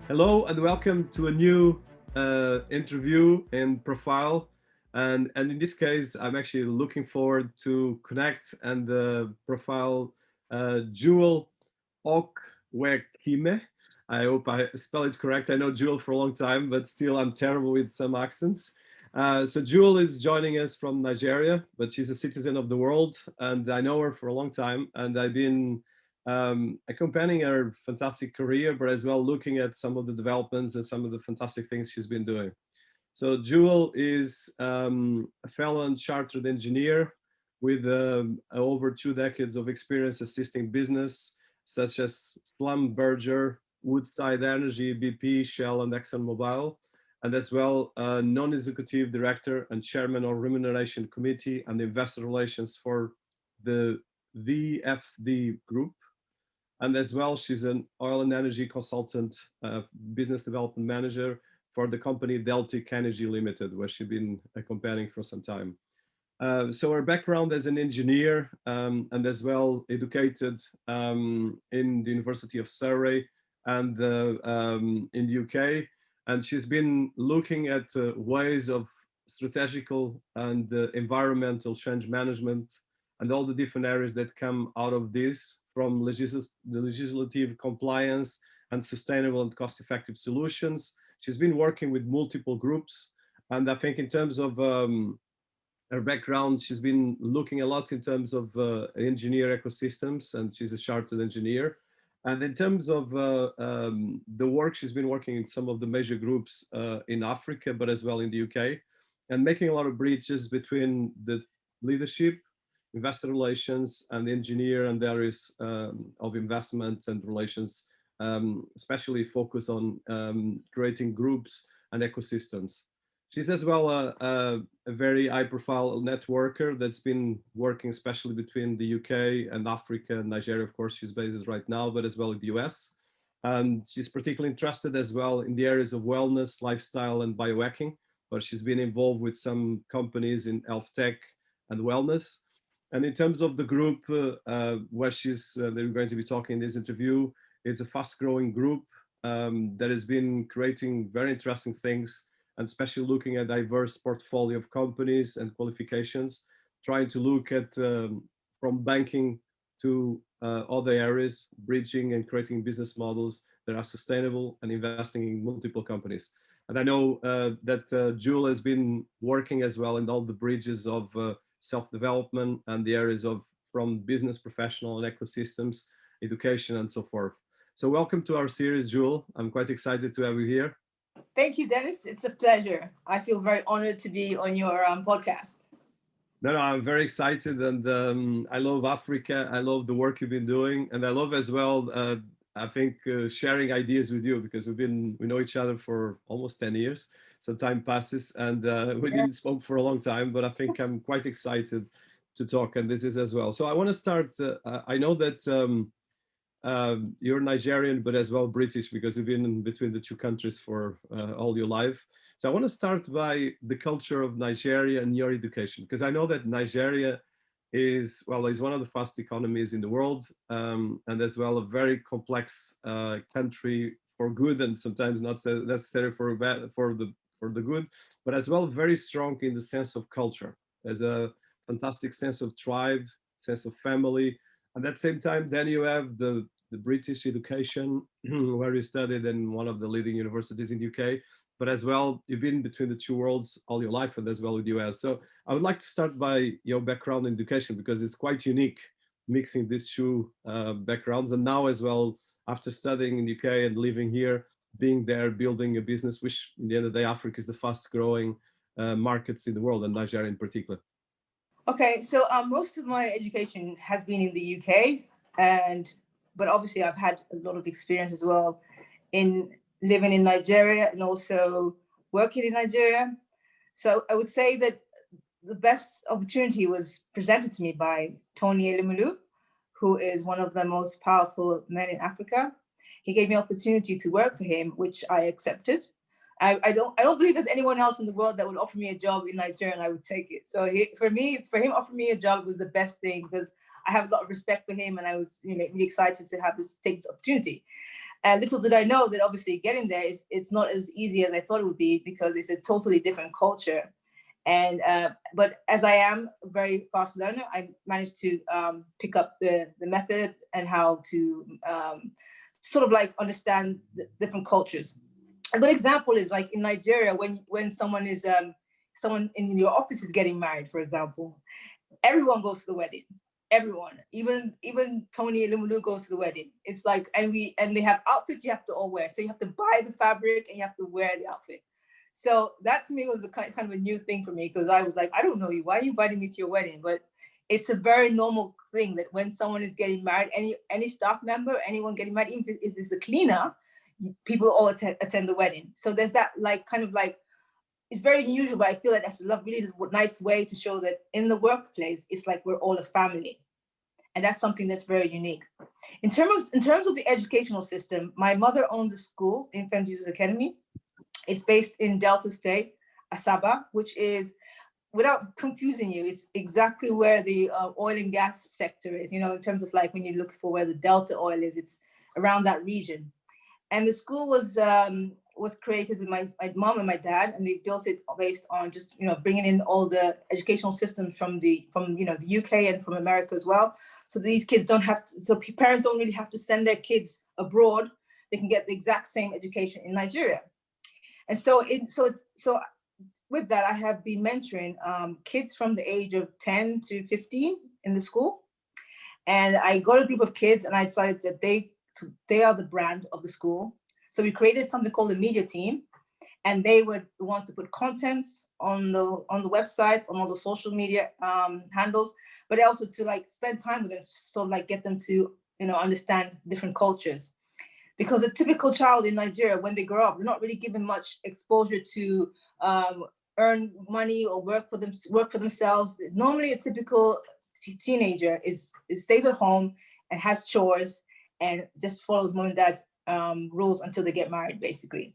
Hello and welcome to a new interview and profile. And in this case, I'm actually looking forward to connect and profile Jewel Okwechime. I hope I spell it correct. I know Jewel for a long time, but still I'm terrible with some accents. So Jewel is joining us from Nigeria, but she's a citizen of the world, and I know her for a long time, and I've been accompanying her fantastic career, but as well looking at some of the developments and some of the fantastic things she's been doing. So Jewel is a fellow and chartered engineer with over 2 decades of experience assisting business such as Schlumberger, Woodside Energy, BP, Shell, and ExxonMobil, and as well non-executive director and chairman of Remuneration Committee and Investor Relations for the VFD Group. And as well, she's an oil and energy consultant, business development manager for the company Deltic Energy Limited, where she's been accompanying for some time. So her background as an engineer and as well educated in the University of Surrey and in the UK. And she's been looking at ways of strategical and environmental change management and all the different areas that come out of this, from the legislative compliance and sustainable and cost-effective solutions. She's been working with multiple groups, and I think in terms of her background, she's been looking a lot in terms of engineer ecosystems, and she's a chartered engineer. And in terms of the work, she's been working in some of the major groups in Africa, but as well in the UK, and making a lot of bridges between the leadership, investor relations, and the engineer and areas of investment and relations, especially focus on creating groups and ecosystems. She's as well a very high-profile networker that's been working especially between the UK and Africa and Nigeria. Of course, she's based right now, but as well in the US. And she's particularly interested as well in the areas of wellness, lifestyle, and biohacking, where she's been involved with some companies in health tech and wellness. And in terms of the group where they're going to be talking in this interview, it's a fast-growing group that has been creating very interesting things, and especially looking at diverse portfolio of companies and qualifications, trying to look at from banking to other areas, bridging and creating business models that are sustainable and investing in multiple companies. And I know that Jewel has been working as well in all the bridges of self-development and the areas of from business professional and ecosystems, education, and so forth. So welcome to our series, Jewel. I'm quite excited to have you here. Thank you, Dennis. It's a pleasure. I feel very honored to be on your podcast. No, I'm very excited, and I love Africa. I love the work you've been doing, and I love as well. I think sharing ideas with you, because we know each other for almost 10 years. So time passes, and we Yeah. didn't spoke for a long time. But I think I'm quite excited to talk, and this is as well. So I want to start. I know that you're Nigerian, but as well British, because you've been in between the two countries for all your life. So I want to start by the culture of Nigeria and your education, because I know that Nigeria is one of the fast economies in the world, and as well a very complex country for good, and sometimes not necessary for bad, for the good, but as well very strong in the sense of culture. There's a fantastic sense of tribe, sense of family, and at the same time, then you have the British education, where you studied in one of the leading universities in the UK, but as well, you've been between the two worlds all your life, and as well with the US. So I would like to start by your background in education, because it's quite unique mixing these two backgrounds. And now as well, after studying in the UK and living here, being there, building a business, which in the end of the day, Africa is the fast growing markets in the world, and Nigeria in particular. Okay, so most of my education has been in the UK, but obviously I've had a lot of experience as well in living in Nigeria and also working in Nigeria. So I would say that the best opportunity was presented to me by Tony Elumelu, who is one of the most powerful men in Africa. He gave me opportunity to work for him, which I accepted. I don't believe there's anyone else in the world that would offer me a job in Nigeria and I would take it. So for him offering me a job was the best thing, because I have a lot of respect for him and I was really excited to take this opportunity. And little did I know that obviously getting there it's not as easy as I thought it would be, because it's a totally different culture. And but as I am a very fast learner, I managed to pick up the method and how to sort of like understand the different cultures. A good example is like in Nigeria, when someone is someone in your office is getting married, for example, everyone goes to the wedding. Everyone, even Tony Lumulu goes to the wedding. It's like, and they have outfits you have to all wear. So you have to buy the fabric and you have to wear the outfit. So that to me was a kind of a new thing for me, because I was like, I don't know you. Why are you inviting me to your wedding? But it's a very normal thing that when someone is getting married, any staff member, anyone getting married, even if it's the cleaner, people all attend the wedding. So there's that like kind of like, it's very unusual, but I feel like that's a really nice way to show that in the workplace, it's like we're all a family. And that's something that's very unique. In terms of the educational system, my mother owns a school, Infant Jesus Academy. It's based in Delta State, Asaba, which is, without confusing you, it's exactly where the oil and gas sector is, you know, in terms of like when you look for where the Delta oil is, it's around that region. And the school was created with my mom and my dad, and they built it based on just, you know, bringing in all the educational systems from you know, the UK and from America as well. So these kids don't have to, so parents don't really have to send their kids abroad. They can get the exact same education in Nigeria. And so with that, I have been mentoring kids from the age of 10 to 15 in the school. And I got a group of kids and I decided that they are the brand of the school. So we created something called the media team, and they were the ones to put contents on the websites, on all the social media handles, but also to like spend time with them, so like get them to, you know, understand different cultures. Because a typical child in Nigeria, when they grow up, they're not really given much exposure to earn money or work for themselves. Normally, a typical teenager stays at home and has chores and just follows mom and dad's rules until they get married, basically.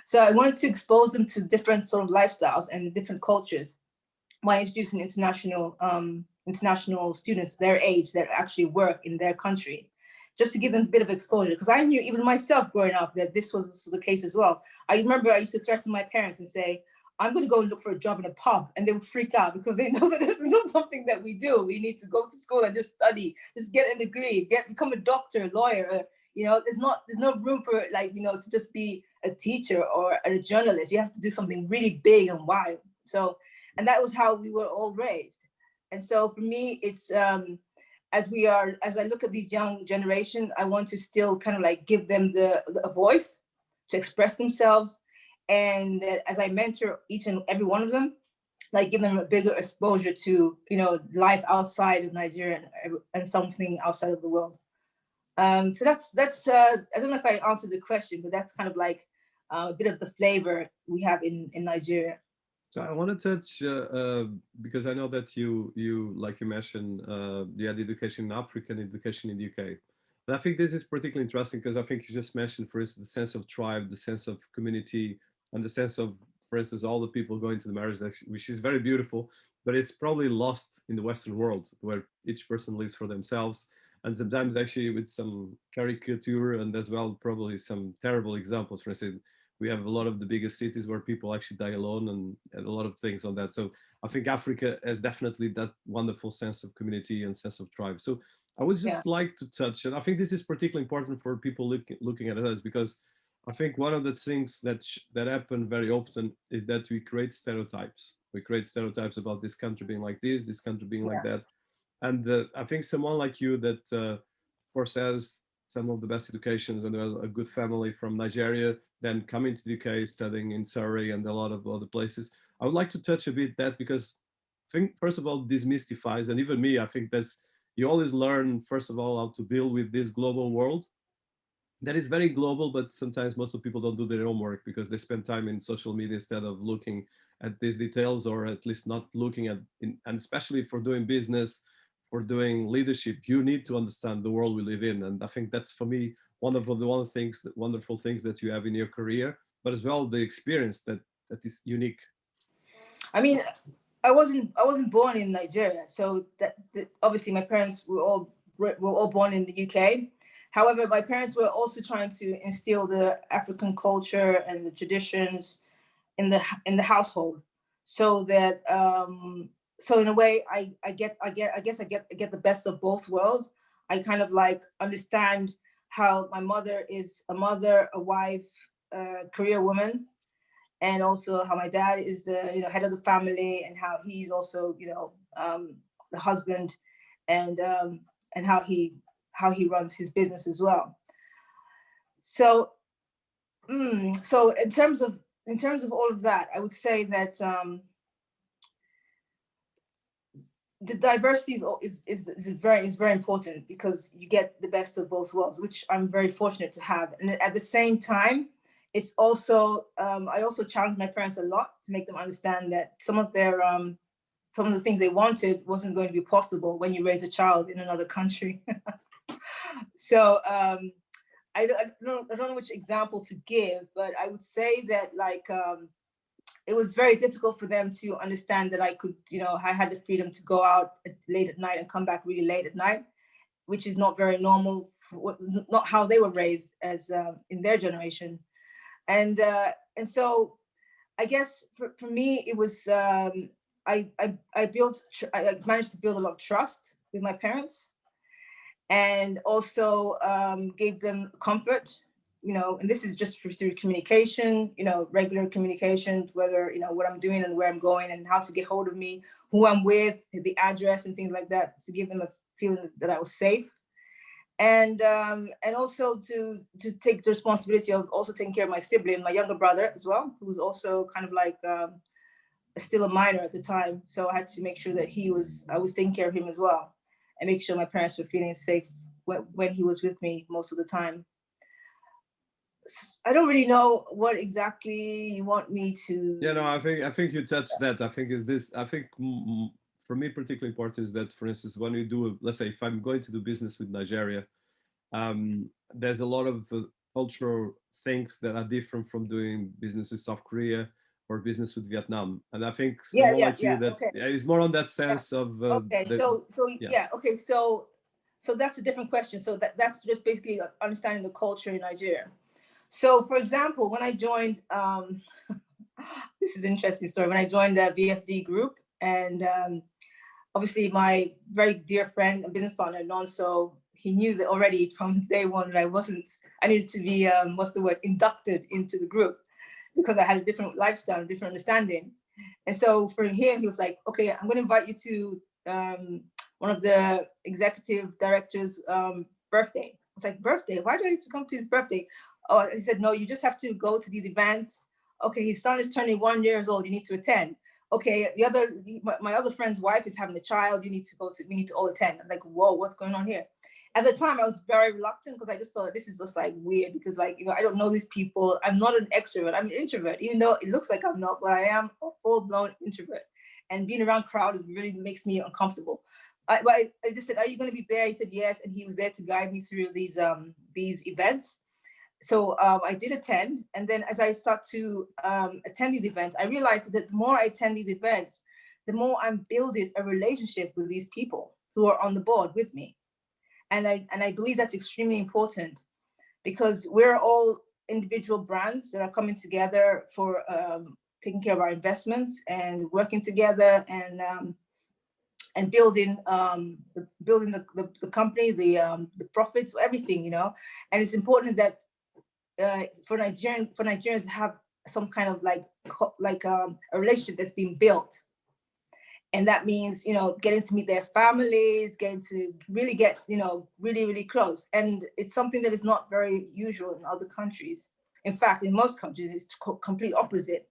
So I wanted to expose them to different sort of lifestyles and different cultures by introducing international students their age that actually work in their country, just to give them a bit of exposure. Because I knew even myself growing up that this was the case as well. I remember I used to threaten my parents and say, I'm going to go and look for a job in a pub, and they would freak out because they know that this is not something that we do. We need to go to school and just study, just get a degree, become a doctor, lawyer. You know, there's no room for, like, you know, to just be a teacher or a journalist. You have to do something really big and wild. So, and that was how we were all raised. And so for me, it's as I look at these young generation, I want to still kind of like give them a voice to express themselves. And as I mentor each and every one of them, like give them a bigger exposure to, you know, life outside of Nigeria and something outside of the world. So that's I don't know if I answered the question, but that's kind of like a bit of the flavor we have in Nigeria. So I want to touch because I know that you like you mentioned, you had education in Africa and education in the UK. And I think this is particularly interesting because I think you just mentioned, for instance, the sense of tribe, the sense of community, and the sense of, for instance, all the people going to the marriage, which is very beautiful, but it's probably lost in the Western world where each person lives for themselves. And sometimes actually with some caricature and as well, probably some terrible examples. For instance, we have a lot of the biggest cities where people actually die alone and a lot of things on that. So I think Africa has definitely that wonderful sense of community and sense of tribe. So I would just like to touch, and I think this is particularly important for people looking at us, because I think one of the things that happen very often is that we create stereotypes. We create stereotypes about this country being like this country being like that. And I think someone like you that, of course, has some of the best educations and a good family from Nigeria, then coming to the UK, studying in Surrey and a lot of other places. I would like to touch a bit that, because I think, first of all, demystifies, and even me, I think that's, you always learn, first of all, how to deal with this global world that is very global, but sometimes most of people don't do their homework because they spend time in social media instead of looking at these details, or at least not looking at, and especially for doing business, for doing leadership, you need to understand the world we live in. And I think that's, for me, one of the wonderful things that you have in your career, but as well the experience that is unique. I mean, I wasn't born in Nigeria, so that obviously my parents were all born in the UK, However, my parents were also trying to instill the African culture and the traditions in the household, so that so in a way I get the best of both worlds. I kind of like understand how my mother is a mother, a wife, a career woman, and also how my dad is the head of the family, and how he's also the husband, and how he runs his business as well. So so in terms of all of that, I would say that the diversity is very important, because you get the best of both worlds, which I'm very fortunate to have. And at the same time, it's also I also challenged my parents a lot to make them understand that some of the things they wanted wasn't going to be possible when you raise a child in another country. So I don't know which example to give, but I would say that it was very difficult for them to understand that I could, I had the freedom to go out late at night and come back really late at night, which is not very normal, not how they were raised as in their generation. And so I guess for me, it was, I managed to build a lot of trust with my parents, and also gave them comfort, and this is just through communication, regular communication, whether, what I'm doing and where I'm going and how to get hold of me, who I'm with, the address and things like that, to give them a feeling that I was safe. And also to take the responsibility of also taking care of my sibling, my younger brother as well, who was also kind of like still a minor at the time. So I had to make sure that I was taking care of him as well, and make sure my parents were feeling safe when he was with me most of the time. I don't really know what exactly you want me to. Yeah, no, I think you touched that. I think for me particularly important is that, for instance, when we do, let's say, if I'm going to do business with Nigeria, there's a lot of cultural things that are different from doing business with South Korea or business with Vietnam. And I think someone like you, that is more on that sense of. Okay, so that's a different question. So that's just basically understanding the culture in Nigeria. So, for example, when I joined, this is an interesting story. When I joined the VFD Group, and obviously my very dear friend and business partner, Nonso, he knew that already from day one that I needed to be, inducted into the group, because I had a different lifestyle, a different understanding. And so for him, he was like, okay, I'm going to invite you to one of the executive directors' birthday. I was like, birthday? Why do I need to come to his birthday? Oh, he said, no, you just have to go to these events. Okay, his son is turning 1 year old. You need to attend. Okay, my other friend's wife is having a child. We need to all attend. I'm like, whoa, what's going on here? At the time, I was very reluctant, because I just thought this is just like weird, because I don't know these people. I'm not an extrovert. I'm an introvert, even though it looks like I'm not, but I am a full-blown introvert. And being around crowds really makes me uncomfortable. I just said, are you going to be there? He said, yes. And he was there to guide me through these events. So I did attend. And then as I start to attend these events, I realized that the more I attend these events, the more I'm building a relationship with these people who are on the board with me. And I believe that's extremely important, because we're all individual brands that are coming together for taking care of our investments and working together, and building the company, the profits, everything, And it's important that for Nigerians to have some kind of a relationship that's being built. And that means, getting to meet their families, getting to really get, really, really close. And it's something that is not very usual in other countries. In fact, in most countries, it's complete opposite.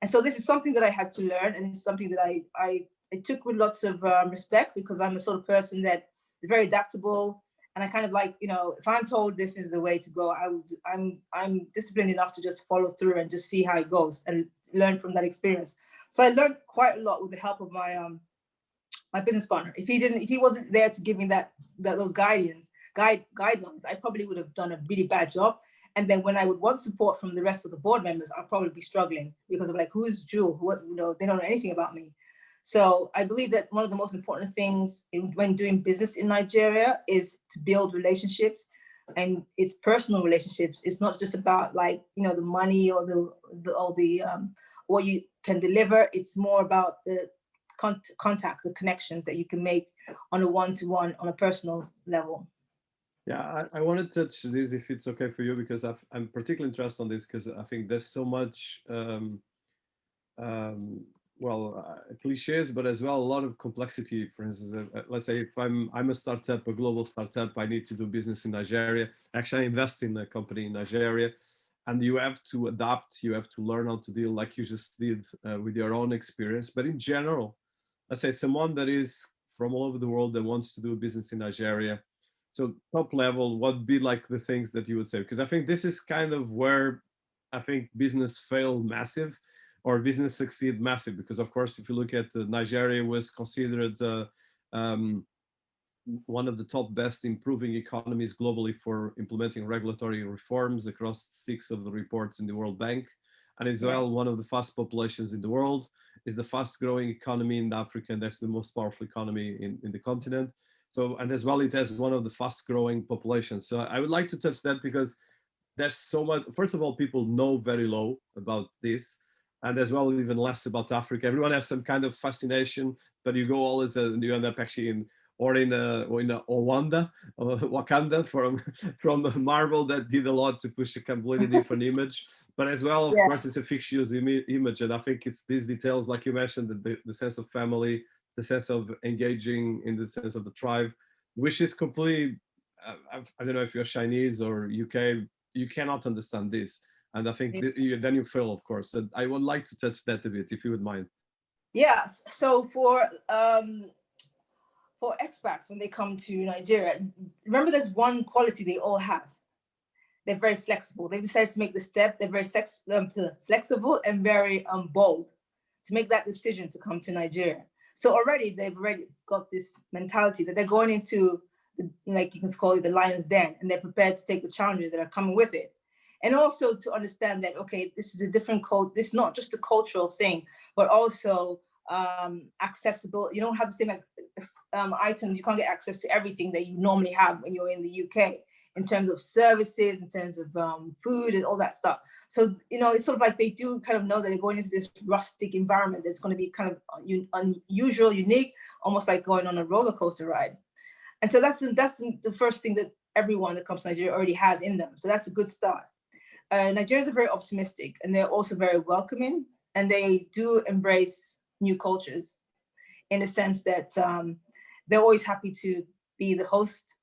And so this is something that I had to learn, and it's something that I took with lots of respect, because I'm a sort of person that is very adaptable. And I kind of like, if I'm told this is the way to go, I'm disciplined enough to just follow through and just see how it goes and learn from that experience. So I learned quite a lot with the help of my my business partner. If he wasn't there to give me those guidelines, I probably would have done a really bad job. And then when I would want support from the rest of the board members, I'll probably be struggling, because I'm like, who's Jewel? They don't know anything about me. So I believe that one of the most important things when doing business in Nigeria is to build relationships, and it's personal relationships. It's not just about like, the money or the what you can deliver. It's more about the contact, the connections that you can make on a one-to-one, on a personal level. Yeah, I want to touch this if it's okay for you, because I'm particularly interested on this because I think there's so much cliches, but as well a lot of complexity. For instance, let's say if I'm a startup, a global startup, I need to do business in Nigeria. Actually, I invest in a company in Nigeria, and you have to adapt. You have to learn how to deal, like you just did, with your own experience. But in general, let's say someone that is from all over the world that wants to do business in Nigeria. So top level, what would be like the things that you would say? Because I think this is kind of where I think business fail massive, or business succeed massive, because of course, if you look at Nigeria was considered one of the top best improving economies globally for implementing regulatory reforms across 6 of the reports in the World Bank, and as well one of the fast populations in the world, is the fast growing economy in Africa, and that's the most powerful economy in the continent. So, and as well, it has one of the fast growing populations. So I would like to touch that because there's so much. First of all, people know very low about this, and as well even less about Africa. Everyone has some kind of fascination, but you go always and you end up actually in Rwanda or Wakanda from Marvel, that did a lot to push a completely different image. But as well, of course, it's a fictitious image, and I think it's these details, like you mentioned, the sense of family, the sense of engaging in the sense of the tribe, which is completely. I don't know if you're Chinese or UK, you cannot understand this. And I think then you fail, of course. And I would like to touch that a bit, if you would mind. Yes. So for expats, when they come to Nigeria, remember there's one quality they all have. They're very flexible. They've decided to make the step. They're very flexible and very bold to make that decision to come to Nigeria. So they've already got this mentality that they're going into, like you can call it the lion's den, and they're prepared to take the challenges that are coming with it. And also to understand that, okay, this is a different code. This is not just a cultural thing, but also accessible. You don't have the same items. You can't get access to everything that you normally have when you're in the UK, in terms of services, in terms of food and all that stuff. So, it's sort of like they do kind of know that they're going into this rustic environment that's going to be kind of unusual, unique, almost like going on a roller coaster ride. And so that's the first thing that everyone that comes to Nigeria already has in them. So that's a good start. Nigerians are very optimistic, and they're also very welcoming, and they do embrace new cultures in the sense that they're always happy to be the host.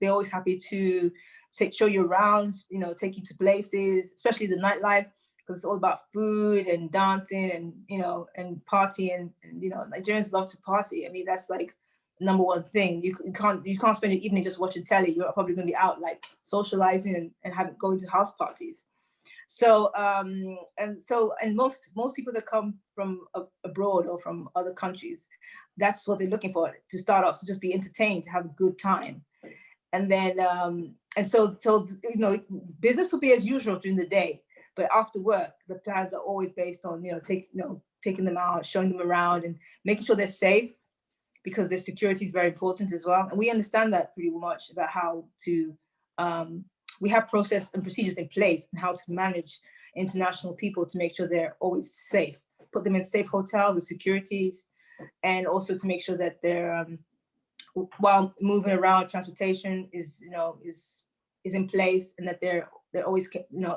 They're always happy to show you around, take you to places, especially the nightlife, because it's all about food and dancing and, and partying. And, Nigerians love to party. I mean, that's like number one thing. You can't spend your evening just watching telly. You're probably going to be out like socializing and going to house parties. So most people that come from abroad or from other countries, that's what they're looking for, to start off, to just be entertained, to have a good time. And then so business will be as usual during the day, but after work the plans are always based on taking them out, showing them around, and making sure they're safe, because their security is very important as well. And we understand that pretty much about how to we have process and procedures in place and how to manage international people to make sure they're always safe, put them in safe hotel with securities, and also to make sure that they're while moving around, transportation is in place, and that they're always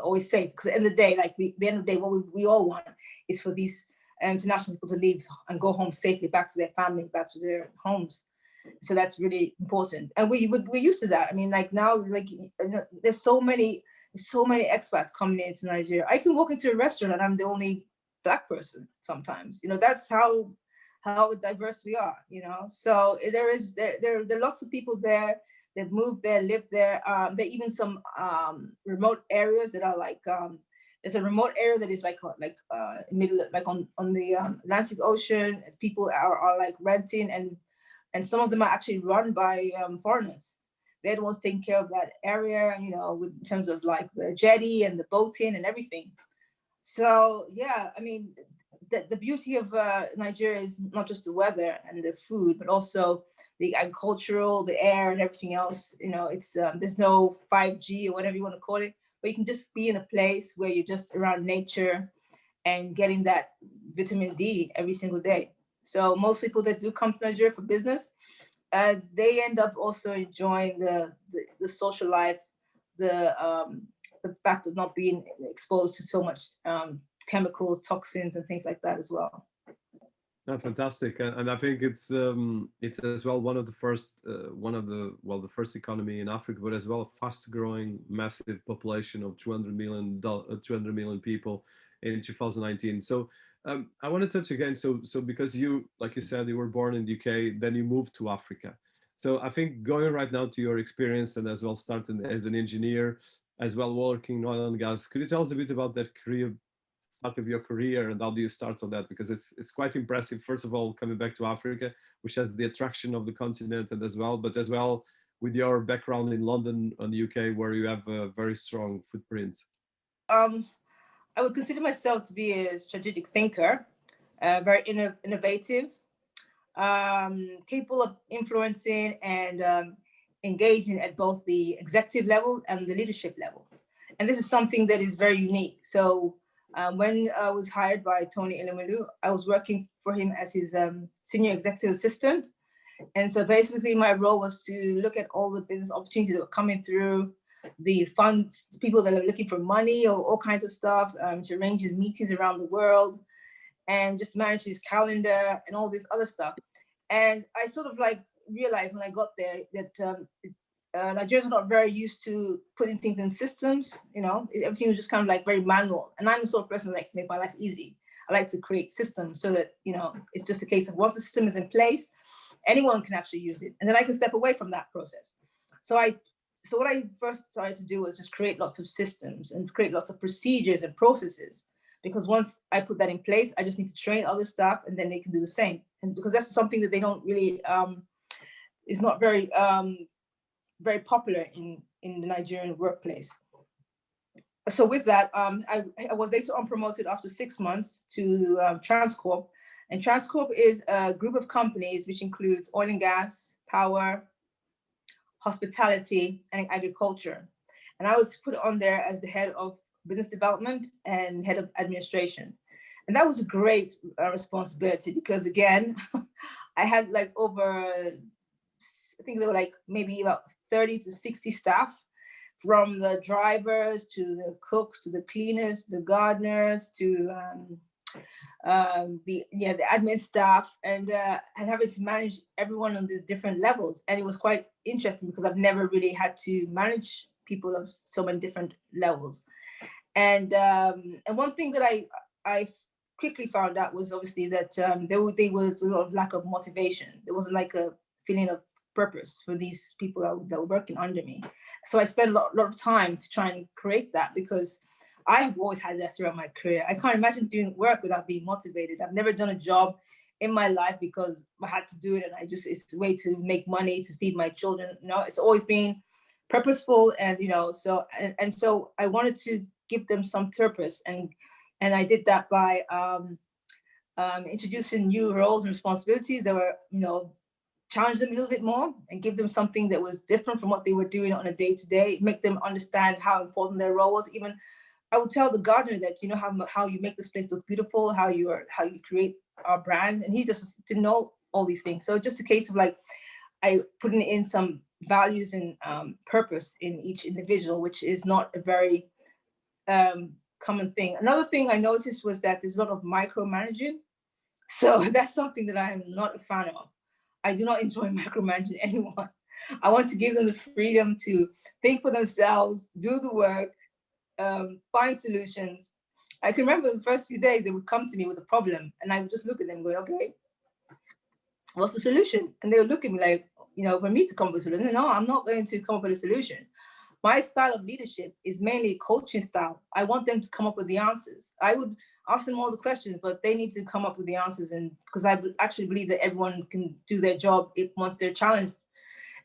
always safe. Because at the end of the day, the end of the day, what we all want is for these international people to leave and go home safely, back to their family, back to their homes. So that's really important, and we're used to that. I mean, like now, there's so many expats coming into Nigeria. I can walk into a restaurant and I'm the only Black person sometimes. That's how diverse we are. So there are lots of people there. They've moved there, lived there. There are even some remote areas that are like there's a remote area that is middle, like on the Atlantic Ocean. People are like renting, and some of them are actually run by foreigners. They're the ones taking care of that area, in terms of like the jetty and the boating and everything. So yeah, I mean, the beauty of Nigeria is not just the weather and the food, but also the agricultural, the air, and everything else. It's there's no 5G or whatever you want to call it, but you can just be in a place where you're just around nature and getting that vitamin D every single day. So most people that do come to Nigeria for business, they end up also enjoying the social life, the fact of not being exposed to so much chemicals, toxins, and things like that as well. No, fantastic, and I think it's as well one of the first the first economy in Africa, but as well a fast-growing, massive population of 200 million people in 2019. So I want to touch again. So because you, like you said, you were born in the UK, then you moved to Africa. So I think going right now to your experience and as well starting as an engineer, as well working in oil and gas, could you tell us a bit about that career? Part of your career, and how do you start on that? Because it's quite impressive, first of all, coming back to Africa, which has the attraction of the continent, and as well with your background in London and the UK, where you have a very strong footprint. I would consider myself to be a strategic thinker, very innovative, capable of influencing and engaging at both the executive level and the leadership level. And this is something that is very unique. So when I was hired by Tony Elumelu, I was working for him as his senior executive assistant. And so basically my role was to look at all the business opportunities that were coming through, the funds, people that are looking for money or all kinds of stuff, to arrange his meetings around the world and just manage his calendar and all this other stuff. And I sort of like realized when I got there that Nigerians are not very used to putting things in systems. Everything was just kind of like very manual. And I'm the sort of person that likes to make my life easy. I like to create systems so that, it's just a case of once the system is in place, anyone can actually use it. And then I can step away from that process. So what I first started to do was just create lots of systems and create lots of procedures and processes. Because once I put that in place, I just need to train other staff and then they can do the same. And because that's something that they don't really, is not very, very popular in the Nigerian workplace. So with that, I was later on promoted after 6 months to Transcorp. And Transcorp is a group of companies which includes oil and gas, power, hospitality, and agriculture. And I was put on there as the head of business development and head of administration. And that was a great responsibility because again, I had like over, I think there were like maybe about 30 to 60 staff, from the drivers to the cooks to the cleaners, the gardeners to the admin staff, and having to manage everyone on these different levels. And it was quite interesting because I've never really had to manage people of so many different levels. And one thing that I quickly found out was obviously that there was a lot of lack of motivation. There wasn't like a feeling of purpose for these people that were working under me. So I spent a lot of time to try and create that, because I have always had that throughout my career. I can't imagine doing work without being motivated. I've never done a job in my life because I had to do it, and it's a way to make money to feed my children. It's always been purposeful, and so I wanted to give them some purpose, and I did that by introducing new roles and responsibilities that were challenge them a little bit more and give them something that was different from what they were doing on a day-to-day, make them understand how important their role was. Even I would tell the gardener that how you make this place look beautiful, how you create our brand, and he just didn't know all these things. So just a case of like I putting in some values and purpose in each individual, which is not a very common thing. Another thing I noticed was that there's a lot of micromanaging. So that's something that I am not a fan of. I do not enjoy micromanaging anyone. I want to give them the freedom to think for themselves, do the work, find solutions. I can remember the first few days they would come to me with a problem, and I would just look at them going, okay, what's the solution? And they would look at me like, for me to come up with a solution. No, I'm not going to come up with a solution. My style of leadership is mainly coaching style. I want them to come up with the answers. I would ask them all the questions, but they need to come up with the answers. And because I actually believe that everyone can do their job once they're challenged.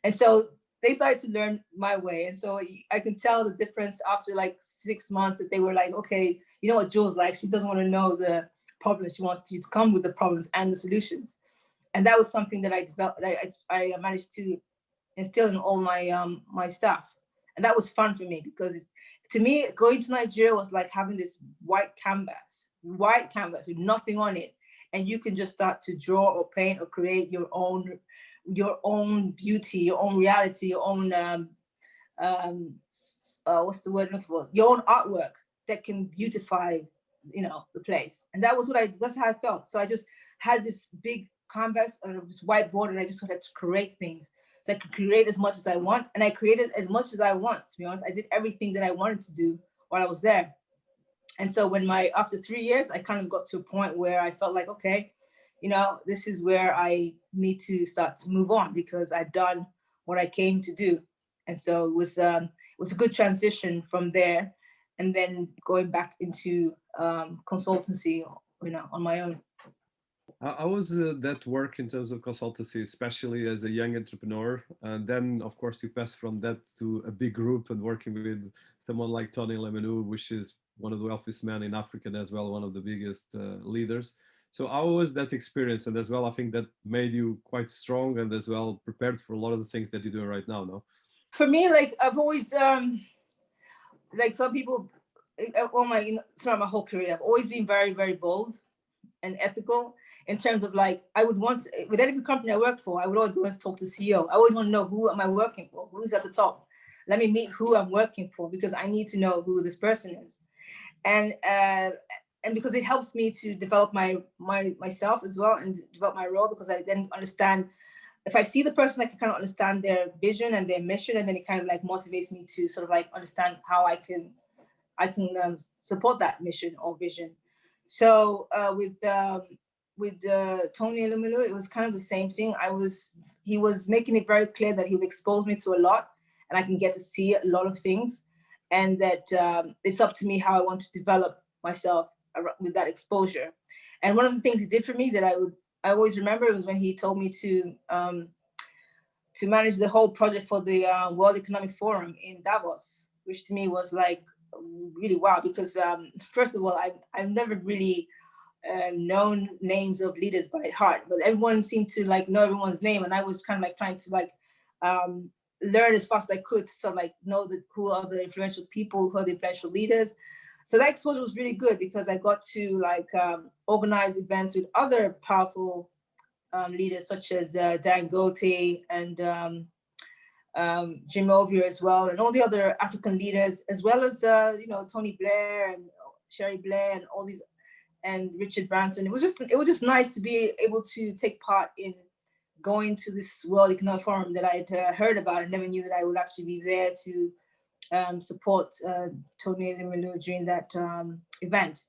And so they started to learn my way. And so I can tell the difference after like 6 months that they were like, okay, you know what Jules likes? She doesn't want to know the problems. She wants you to come with the problems and the solutions. And that was something that I developed, that I managed to instill in all my my staff. And that was fun for me, because to me, going to Nigeria was like having this white canvas with nothing on it. And you can just start to draw or paint or create your own beauty, your own reality, your own, what's the word I'm looking for? Your own artwork that can beautify, the place. And that's how I felt. So I just had this big canvas and this whiteboard, and I just wanted to create things. So I could create as much as I want, and I created as much as I want, to be honest. I did everything that I wanted to do while I was there. And so after 3 years, I kind of got to a point where I felt like, okay, this is where I need to start to move on, because I've done what I came to do. And so it was a good transition from there, and then going back into consultancy, on my own. How was that work in terms of consultancy, especially as a young entrepreneur? And then, of course, you pass from that to a big group and working with someone like Tony Lemonu, which is one of the wealthiest men in Africa and as well one of the biggest leaders. So how was that experience? And as well, I think that made you quite strong and as well prepared for a lot of the things that you're doing right now, no? For me, like I've always, like some people, throughout my whole career, I've always been very, very bold and ethical, in terms of like, I would want to, with every company I worked for, I would always go and talk to CEO. I always want to know, who am I working for? Who's at the top? Let me meet who I'm working for, because I need to know who this person is. And because it helps me to develop myself as well, and develop my role, because I then understand, if I see the person, I can kind of understand their vision and their mission, and then it kind of like motivates me to sort of like understand how I can support that mission or vision. So with Tony Lemonu, it was kind of the same thing. He was making it very clear that he would expose me to a lot, and I can get to see a lot of things, and that it's up to me how I want to develop myself with that exposure. And one of the things he did for me that I always remember was when he told me to manage the whole project for the World Economic Forum in Davos, which to me was like really wow, because first of all, I've never really known names of leaders by heart, but everyone seemed to like know everyone's name, and I was kind of like trying to like learn as fast as I could, so like know who are the influential people, who are the influential leaders. So that exposure was really good, because I got to like organize events with other powerful leaders, such as Dangote and Jim Ovia as well, and all the other African leaders, as well as Tony Blair and Sherry Blair and all these, and Richard Branson. It was just nice to be able to take part in going to this World Economic Forum that I had heard about. I never knew that I would actually be there to support Tony Lemonu during that event.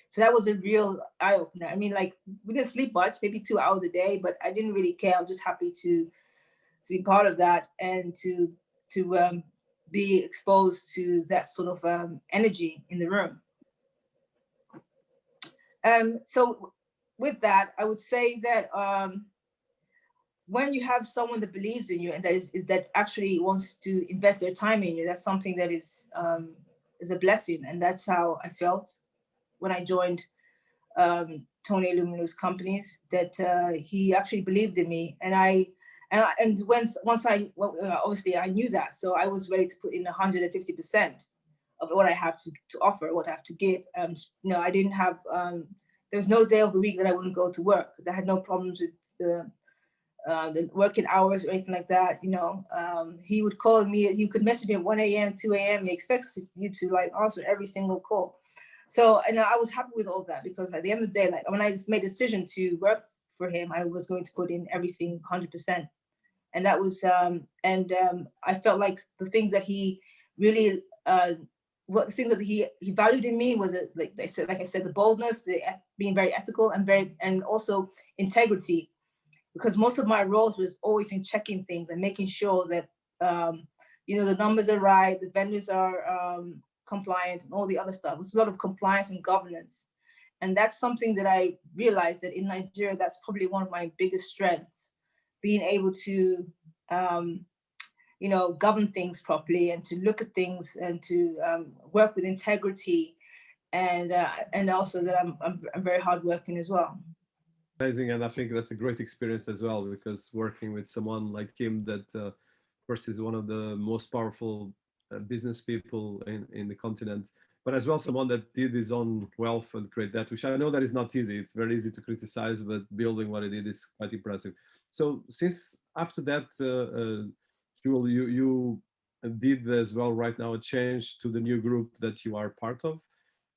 So that was a real eye opener. I mean, like, we didn't sleep much, maybe 2 hours a day, but I didn't really care. I was just happy to be part of that, and to be exposed to that sort of energy in the room. So with that, I would say that when you have someone that believes in you, and that actually wants to invest their time in you, that's something that is a blessing. And that's how I felt when I joined Tony Lemenu's companies, that he actually believed in me. And once obviously I knew that, so I was ready to put in 150% of what I have to offer, what I have to give. I didn't have, there was no day of the week that I wouldn't go to work. I had no problems with the working hours or anything like that. He would call me, he could message me at 1 a.m., 2 a.m. He expects you to like answer every single call. So, and I was happy with all that, because at the end of the day, like when I just made a decision to work for him, I was going to put in everything 100%. And that was, I felt like the things that he really, the things that he valued in me was, like I said, the boldness, being very ethical, and also integrity, because most of my roles was always in checking things and making sure that, the numbers are right, the vendors are compliant, and all the other stuff. It was a lot of compliance and governance. And that's something that I realized that in Nigeria, that's probably one of my biggest strengths, being able to, govern things properly, and to look at things, and to work with integrity, and also that I'm very hardworking as well. Amazing, and I think that's a great experience as well, because working with someone like him that, of course, is one of the most powerful business people in the continent, but as well someone that did his own wealth and create that, which I know that is not easy. It's very easy to criticize, but building what he did is quite impressive. So since after that, Jewel, you did as well right now a change to the new group that you are part of.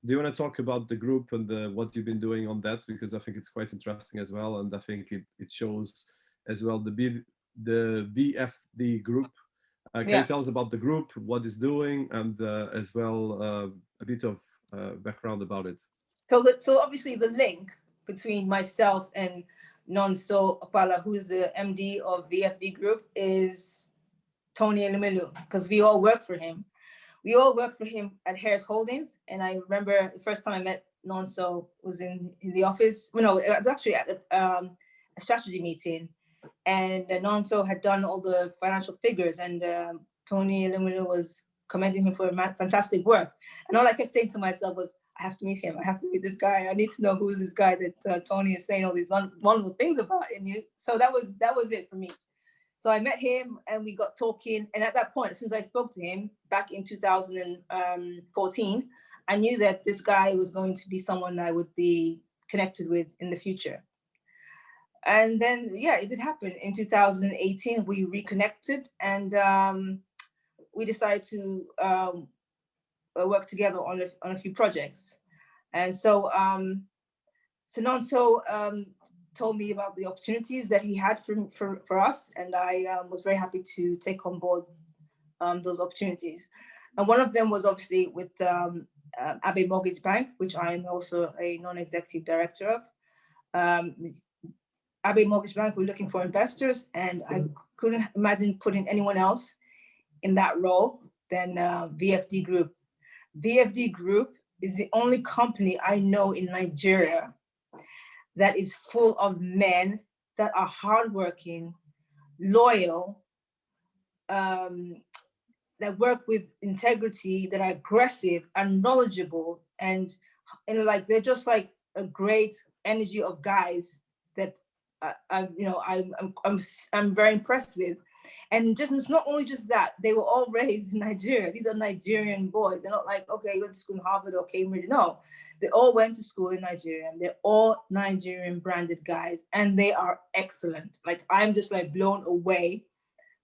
Do you want to talk about the group and what you've been doing on that? Because I think it's quite interesting as well, and I think it shows as well the VFD Group. Can you Yeah. tell us about the group, what it's doing, and as well a bit of background about it? So obviously the link between myself and Nonso Opala, who is the MD of VFD Group, is Tony Elumelu, because we all work for him. We all worked for him at Harris Holdings. And I remember the first time I met Nonso was in the office. Well, no, it was actually at a strategy meeting. And Nonso had done all the financial figures, and Tony Elumelu was commending him for fantastic work. And all I kept saying to myself was, I have to meet him. I have to meet this guy. I need to know who is this guy that Tony is saying all these wonderful things about. And so that was it for me. So I met him and we got talking. And at that point, as soon as I spoke to him back in 2014, I knew that this guy was going to be someone I would be connected with in the future. And then, yeah, it did happen. In 2018, we reconnected, and we decided to work together on a few projects. And so Nonso told me about the opportunities that he had for us, and I was very happy to take on board those opportunities. And one of them was obviously with Abbey Mortgage Bank, which I am also a non-executive director of. Abbey Mortgage Bank, we're looking for investors, and I couldn't imagine putting anyone else in that role than VFD Group. VFD Group is the only company I know in Nigeria that is full of men that are hardworking, loyal, that work with integrity, that are aggressive and knowledgeable, and like they're just like a great energy of guys that I'm very impressed with. And just it's not only just that, they were all raised in Nigeria. These are Nigerian boys. They're not like, okay, you went to school in Harvard or Cambridge. No, they all went to school in Nigeria. They're all Nigerian branded guys, and they are excellent. Like, I'm just like blown away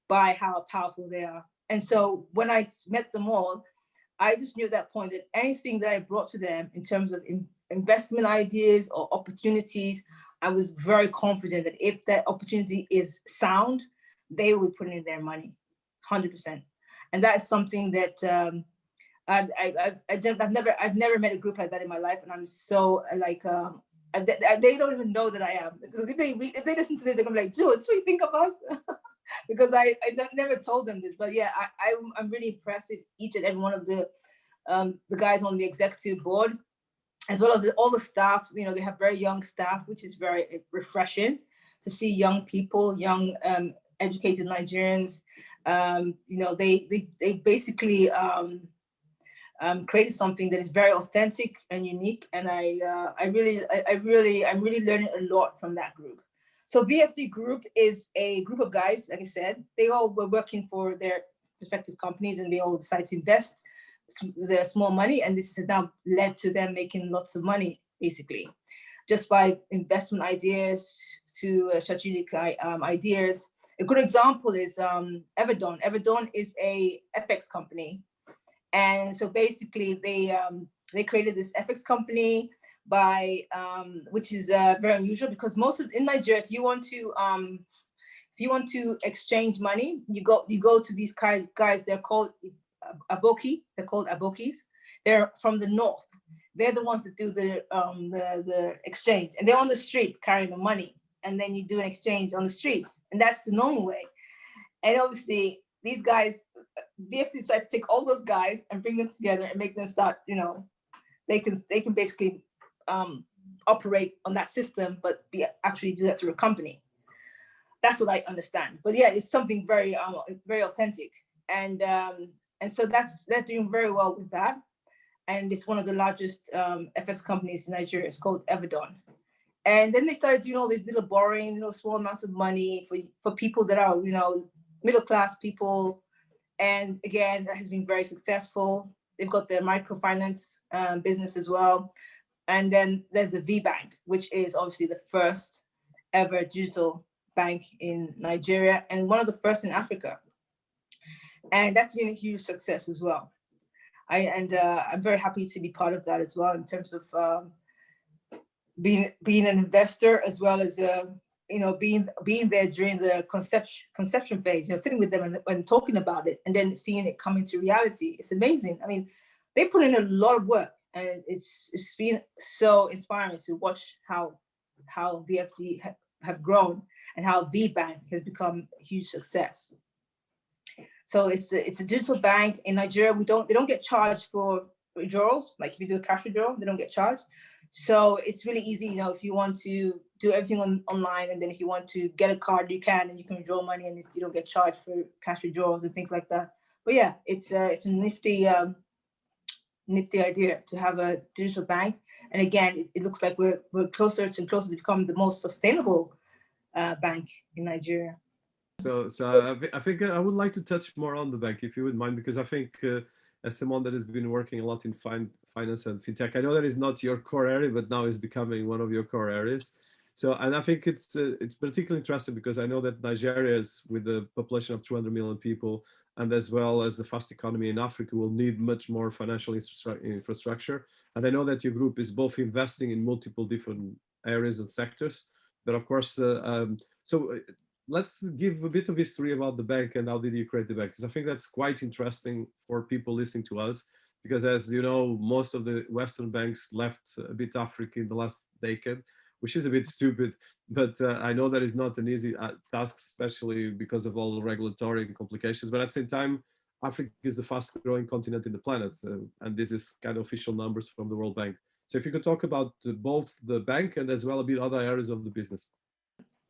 by how powerful they are. And so when I met them all, I just knew at that point that anything that I brought to them in terms of investment ideas or opportunities, I was very confident that if that opportunity is sound, they will put in their money, 100%. And that's something that I've never met a group like that in my life, and I'm so like they don't even know that I am, because if they listen to this, they're gonna be like, Jules, what do you think of us? Because I never told them this, but yeah, I'm really impressed with each and every one of the guys on the executive board, as well as all the staff. You know, they have very young staff, which is very refreshing to see young people, young educated Nigerians. You know, they basically created something that is very authentic and unique, and I'm really learning a lot from that group. So VFD Group is a group of guys, like I said, they all were working for their respective companies, and they all decided to invest their small money, and this has now led to them making lots of money, basically, just by investment ideas to strategic ideas. A good example is Everdawn. Everdawn is a FX company, and so basically they created this FX company by which is very unusual, because in Nigeria, if you want to exchange money, you go to these guys. They're called aboki. They're called abokis. They're from the north. They're the ones that do the exchange, and they're on the street carrying the money, and then you do an exchange on the streets, and that's the normal way. And obviously, these guys, VFD decided to take all those guys and bring them together and make them start. You know, they can basically operate on that system, but actually do that through a company. That's what I understand. But yeah, it's something very very authentic, and so they're doing very well with that. And it's one of the largest FX companies in Nigeria. It's called Everdawn. And then they started doing all these little borrowing, small amounts of money for people that are, middle class people. And again, that has been very successful. They've got their microfinance business as well. And then there's the V Bank, which is obviously the first ever digital bank in Nigeria and one of the first in Africa. And that's been a huge success as well. I'm very happy to be part of that as well in terms of being an investor, as well as being there during the conception phase. Sitting with them and talking about it, and then seeing it come into reality. It's amazing. I mean, they put in a lot of work, and it's been so inspiring to watch how VFD have grown and how V Bank has become a huge success. So it's a digital bank in Nigeria. They don't get charged for withdrawals. Like if you do a cash withdrawal, they don't get charged. So it's really easy, if you want to do everything online, and then if you want to get a card, you can, and you can withdraw money, and you don't get charged for cash withdrawals and things like that. But yeah, it's a nifty idea to have a digital bank. And again, it looks like we're closer and closer to become the most sustainable bank in Nigeria. So I think I would like to touch more on the bank, if you would mind, because I think as someone that has been working a lot in finance and fintech, I know that is not your core area, but now is becoming one of your core areas. So, and I think it's particularly interesting because I know that Nigeria is, with a population of 200 million people, and as well as the fast economy in Africa, will need much more financial infrastructure. And I know that your group is both investing in multiple different areas and sectors, but of course, let's give a bit of history about the bank and how did you create the bank, because I think that's quite interesting for people listening to us, because as you know, most of the Western banks left a bit Africa in the last decade, which is a bit stupid, but I know that is not an easy task, especially because of all the regulatory complications. But at the same time, Africa is the fastest growing continent in the planet, and this is kind of official numbers from the World Bank. So if you could talk about both the bank and as well a bit other areas of the business.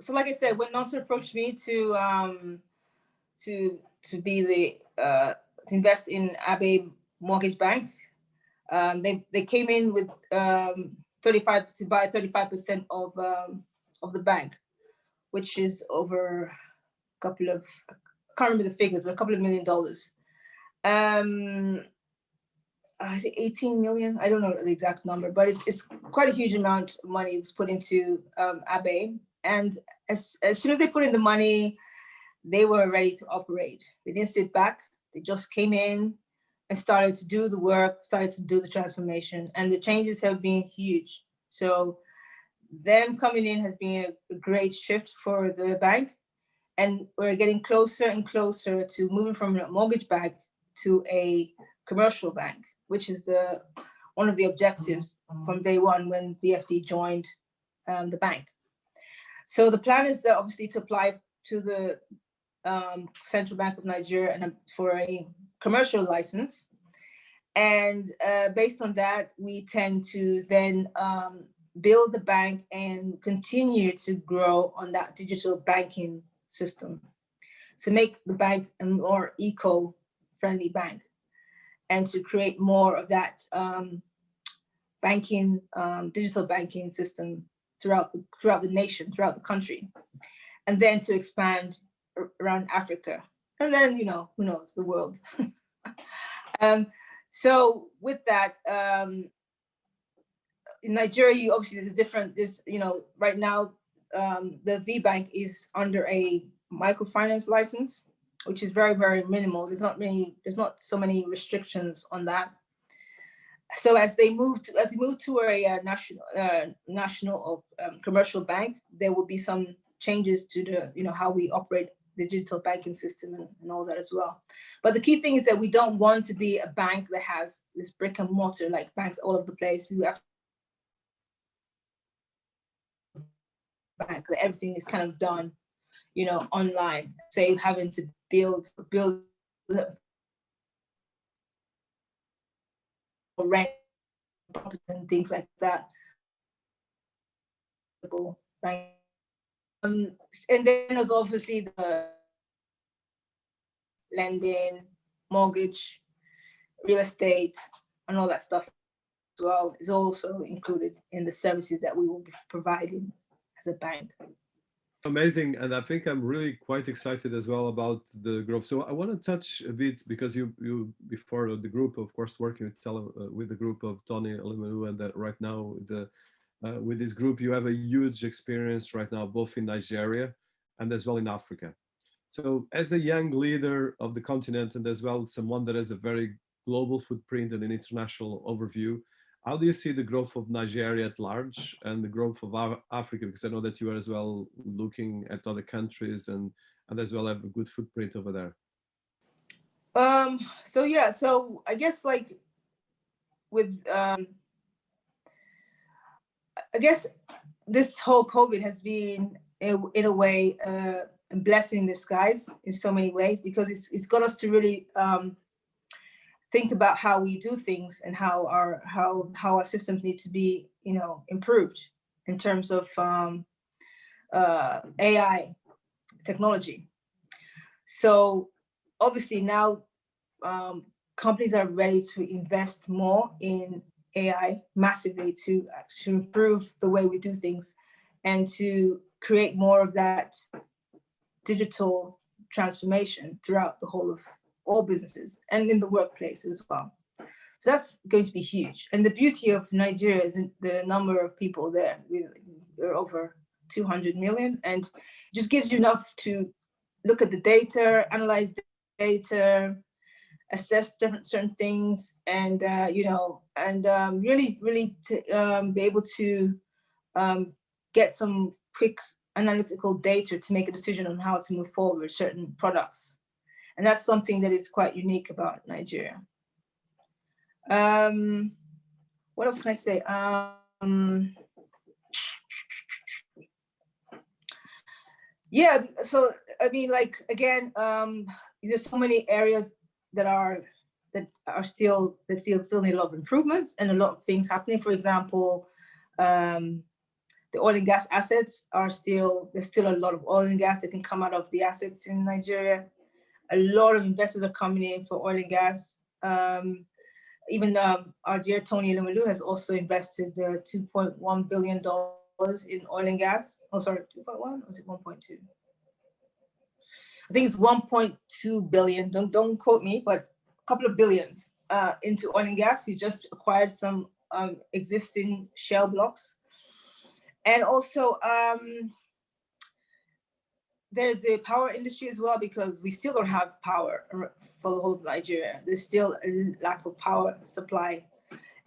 So like I said, when Nasser approached me to be to invest in Abe Mortgage Bank, they came in with 35 to buy 35% of the bank, which is over a couple of, I can't remember the figures, but a couple of $1 million. I think 18 million. I don't know the exact number, but it's quite a huge amount of money was put into Abe. And as soon as they put in the money, they were ready to operate. They didn't sit back. They just came in and started to do the work, started to do the transformation. And the changes have been huge. So them coming in has been a great shift for the bank. And we're getting closer and closer to moving from a mortgage bank to a commercial bank, which is one of the objectives from day one when VFD joined the bank. So the plan is obviously to apply to the Central Bank of Nigeria and for a commercial license. And based on that, we tend to then build the bank and continue to grow on that digital banking system to make the bank a more eco-friendly bank and to create more of that digital banking system throughout the nation, throughout the country, and then to expand around Africa, and then who knows, the world. So with that, in Nigeria, obviously there's different. Right now the V Bank is under a microfinance license, which is very, very minimal. There's not so many restrictions on that. So as we move to a national or commercial bank, there will be some changes to the how we operate the digital banking system and all that as well. But the key thing is that we don't want to be a bank that has this brick and mortar like banks all over the place. We have a bank that everything is kind of done, online. Say having to build rent and things like that. And then there's obviously the lending, mortgage, real estate, and all that stuff well is also included in the services that we will be providing as a bank. Amazing, and I think I'm really quite excited as well about the growth. So I want to touch a bit, because you before the group, of course, working with the group of Tony Elumelu, and that right now with this group you have a huge experience right now, both in Nigeria and as well in Africa. So as a young leader of the continent, and as well someone that has a very global footprint and an international overview, how do you see the growth of Nigeria at large and the growth of Africa? Because I know that you are as well looking at other countries and as well have a good footprint over there. So yeah, so I guess like with I guess this whole COVID has been in a way a blessing in disguise in so many ways, because it's got us to really think about how we do things and how our systems need to be, improved in terms of AI technology. So obviously now companies are ready to invest more in AI massively to improve the way we do things and to create more of that digital transformation throughout the whole of all businesses and in the workplace as well. So that's going to be huge. And the beauty of Nigeria is the number of people there. We're over 200 million, and it just gives you enough to look at the data, analyze the data, assess certain things, and really be able to get some quick analytical data to make a decision on how to move forward with certain products. And that's something that is quite unique about Nigeria. What else can I say? Yeah, so I mean, like, again, there's so many areas that still need a lot of improvements and a lot of things happening. For example, the oil and gas assets there's still a lot of oil and gas that can come out of the assets in Nigeria. A lot of investors are coming in for oil and gas. Even our dear Tony Elumelu has also invested $2.1 billion in oil and gas. Oh, sorry, 2.1 or is it 1.2? I think it's 1.2 billion. Don't quote me, but a couple of billions into oil and gas. He just acquired some existing shale blocks. And also, there's the power industry as well, because we still don't have power for the whole of Nigeria. There's still a lack of power supply.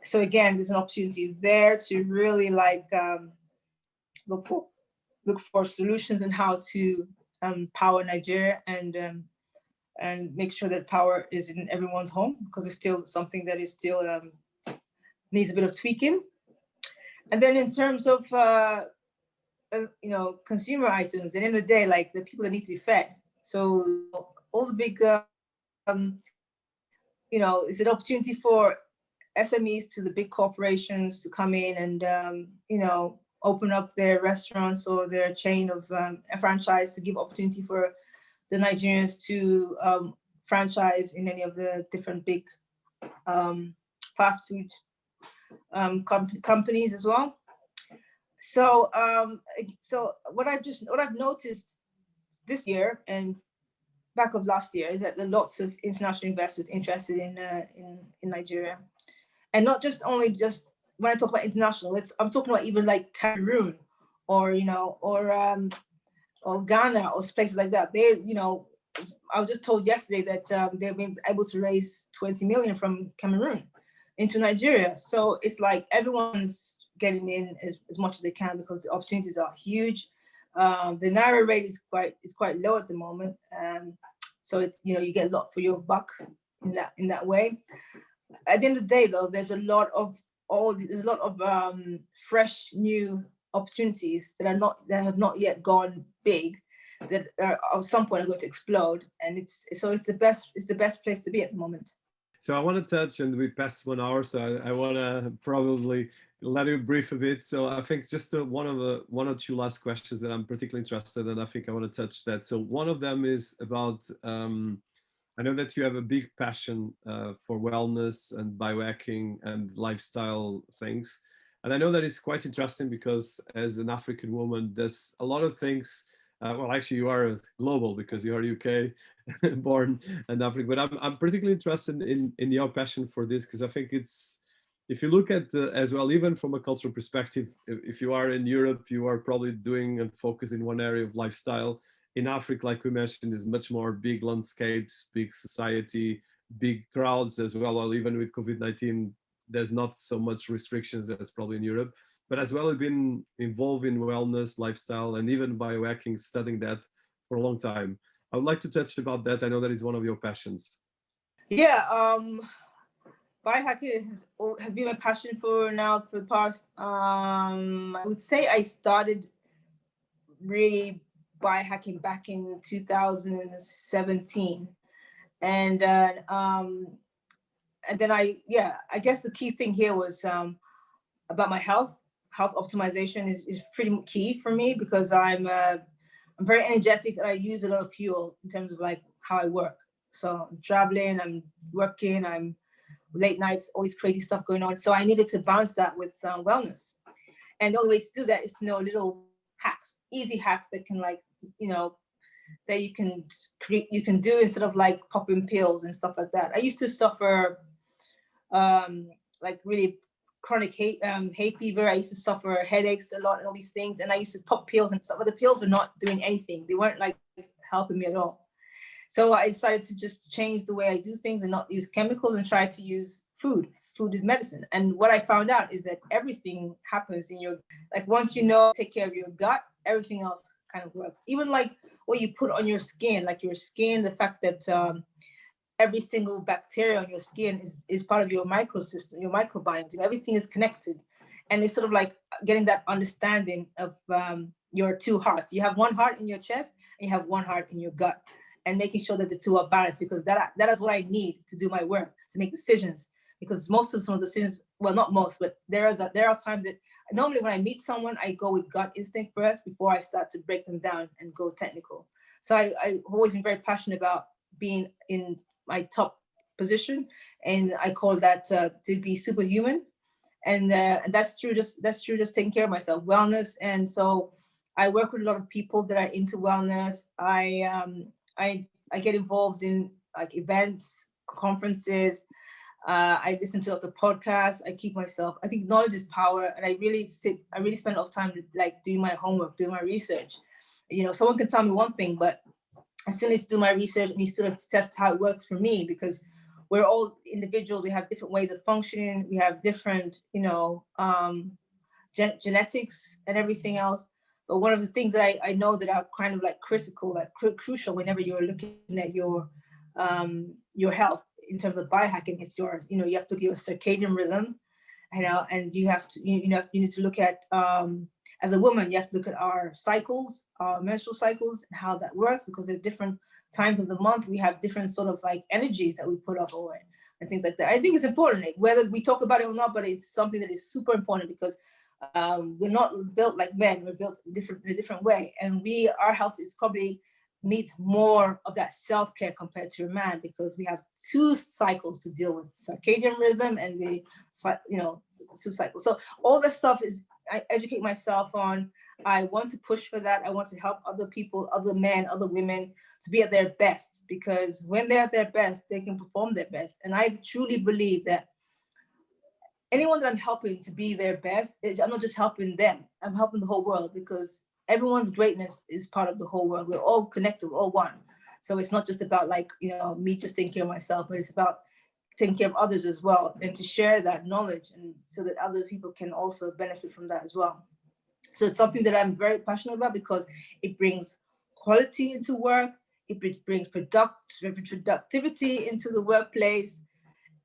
So again, there's an opportunity there to really look for solutions on how to power Nigeria and make sure that power is in everyone's home, because it's still something that is still needs a bit of tweaking. And then in terms of consumer items, at the end of the day, like the people that need to be fed. So all the big, it's an opportunity for SMEs to the big corporations to come in and, open up their restaurants or their chain of a franchise, to give opportunity for the Nigerians to franchise in any of the different big fast food companies as well. So what I've noticed this year and back of last year is that there are lots of international investors interested in Nigeria, and not just when I talk about international, I'm talking about even like Cameroon or Ghana or places like that. I was just told yesterday that they've been able to raise 20 million from Cameroon into Nigeria. So it's like everyone's getting in as much as they can, because the opportunities are huge. The Naira rate is quite low at the moment, so it's, you get a lot for your buck in that way. At the end of the day, though, there's a lot of fresh new opportunities that have not yet gone big, that are at some point are going to explode, and it's the best place to be at the moment. So I want to touch, and we passed 1 hour, so I want to probably let you brief a bit. So I think just one or two last questions that I'm particularly interested in, I think I want to touch that. So one of them is about I know that you have a big passion for wellness and biohacking and lifestyle things. And I know that it's quite interesting because as an African woman, there's a lot of things. Well, actually, you are global because you are UK born and African. But I'm particularly interested in your passion for this because I think it's, if you look at as well, even from a cultural perspective, if you are in Europe, you are probably doing and focus in one area of lifestyle. In Africa, like we mentioned, is much more big landscapes, big society, big crowds as well. Well, even with COVID-19, there's not so much restrictions as probably in Europe. But as well, I've been involved in wellness, lifestyle, and even biohacking, studying that for a long time. I would like to touch about that. I know that is one of your passions. Yeah, biohacking has been my passion for the past. I would say I started really biohacking back in 2017, and and then I guess the key thing here was about my health. Health optimization is pretty key for me because I'm very energetic and I use a lot of fuel in terms of like how I work. So I'm traveling, I'm working, I'm late nights, all this crazy stuff going on. So I needed to balance that with wellness. And the only way to do that is to know little hacks, easy hacks that can like, you know, that you can create, you can do instead of like popping pills and stuff like that. I used to suffer like really chronic hay fever. I used to suffer headaches a lot and all these things. And I used to pop pills and stuff, but the pills were not doing anything. They weren't like helping me at all. So I decided to just change the way I do things and not use chemicals and try to use food. Food is medicine. And what I found out is that everything happens in your, like once you know, take care of your gut, everything else kind of works. Even like what you put on your skin, like your skin, the fact that every single bacteria on your skin is part of your microsystem, your microbiome. Everything is connected. And it's sort of like getting that understanding of your two hearts. You have one heart in your chest and you have one heart in your gut, and making sure that the two are balanced, because that is what I need to do my work, to make decisions. Because most of some of the decisions, well, not most, but there are times that normally when I meet someone, I go with gut instinct first before I start to break them down and go technical. So I've always been very passionate about being in my top position, and I call that to be superhuman, and that's through just taking care of myself, wellness. And so I work with a lot of people that are into wellness. I get involved in like events, conferences. I listen to lots of podcasts. I keep myself. I think knowledge is power, and I really spend a lot of time like doing my homework, doing my research. You know, someone can tell me one thing, but I still need to do my research and need to test how it works for me, because we're all individuals. We have different ways of functioning. We have different, you know, genetics and everything else. But one of the things that I know that are kind of like critical, like crucial whenever you're looking at your health in terms of biohacking is your, you know, you have to give a circadian rhythm, you know, and you have to, you need to look at, as a woman, you have to look at our cycles, our menstrual cycles, and how that works, because at different times of the month, we have different sort of like energies that we put up over it and things like that. I think it's important, like, whether we talk about it or not, but it's something that is super important, because we're not built like men. We're built in a different way, and our health is probably needs more of that self-care compared to a man, because we have two cycles to deal with: circadian rhythm and the, you know, two cycles. So all this stuff is I educate myself on. I want to push for that. I want to help other people, other men, other women, to be at their best, because when they're at their best, they can perform their best. And I truly believe that anyone that I'm helping to be their best, I'm not just helping them, I'm helping the whole world, because everyone's greatness is part of the whole world. We're all connected, we're all one. So it's not just about like, you know, me just taking care of myself, but it's about taking care of others as well, and to share that knowledge, and so that other people can also benefit from that as well. So it's something that I'm very passionate about, because it brings quality into work, it brings productivity into the workplace,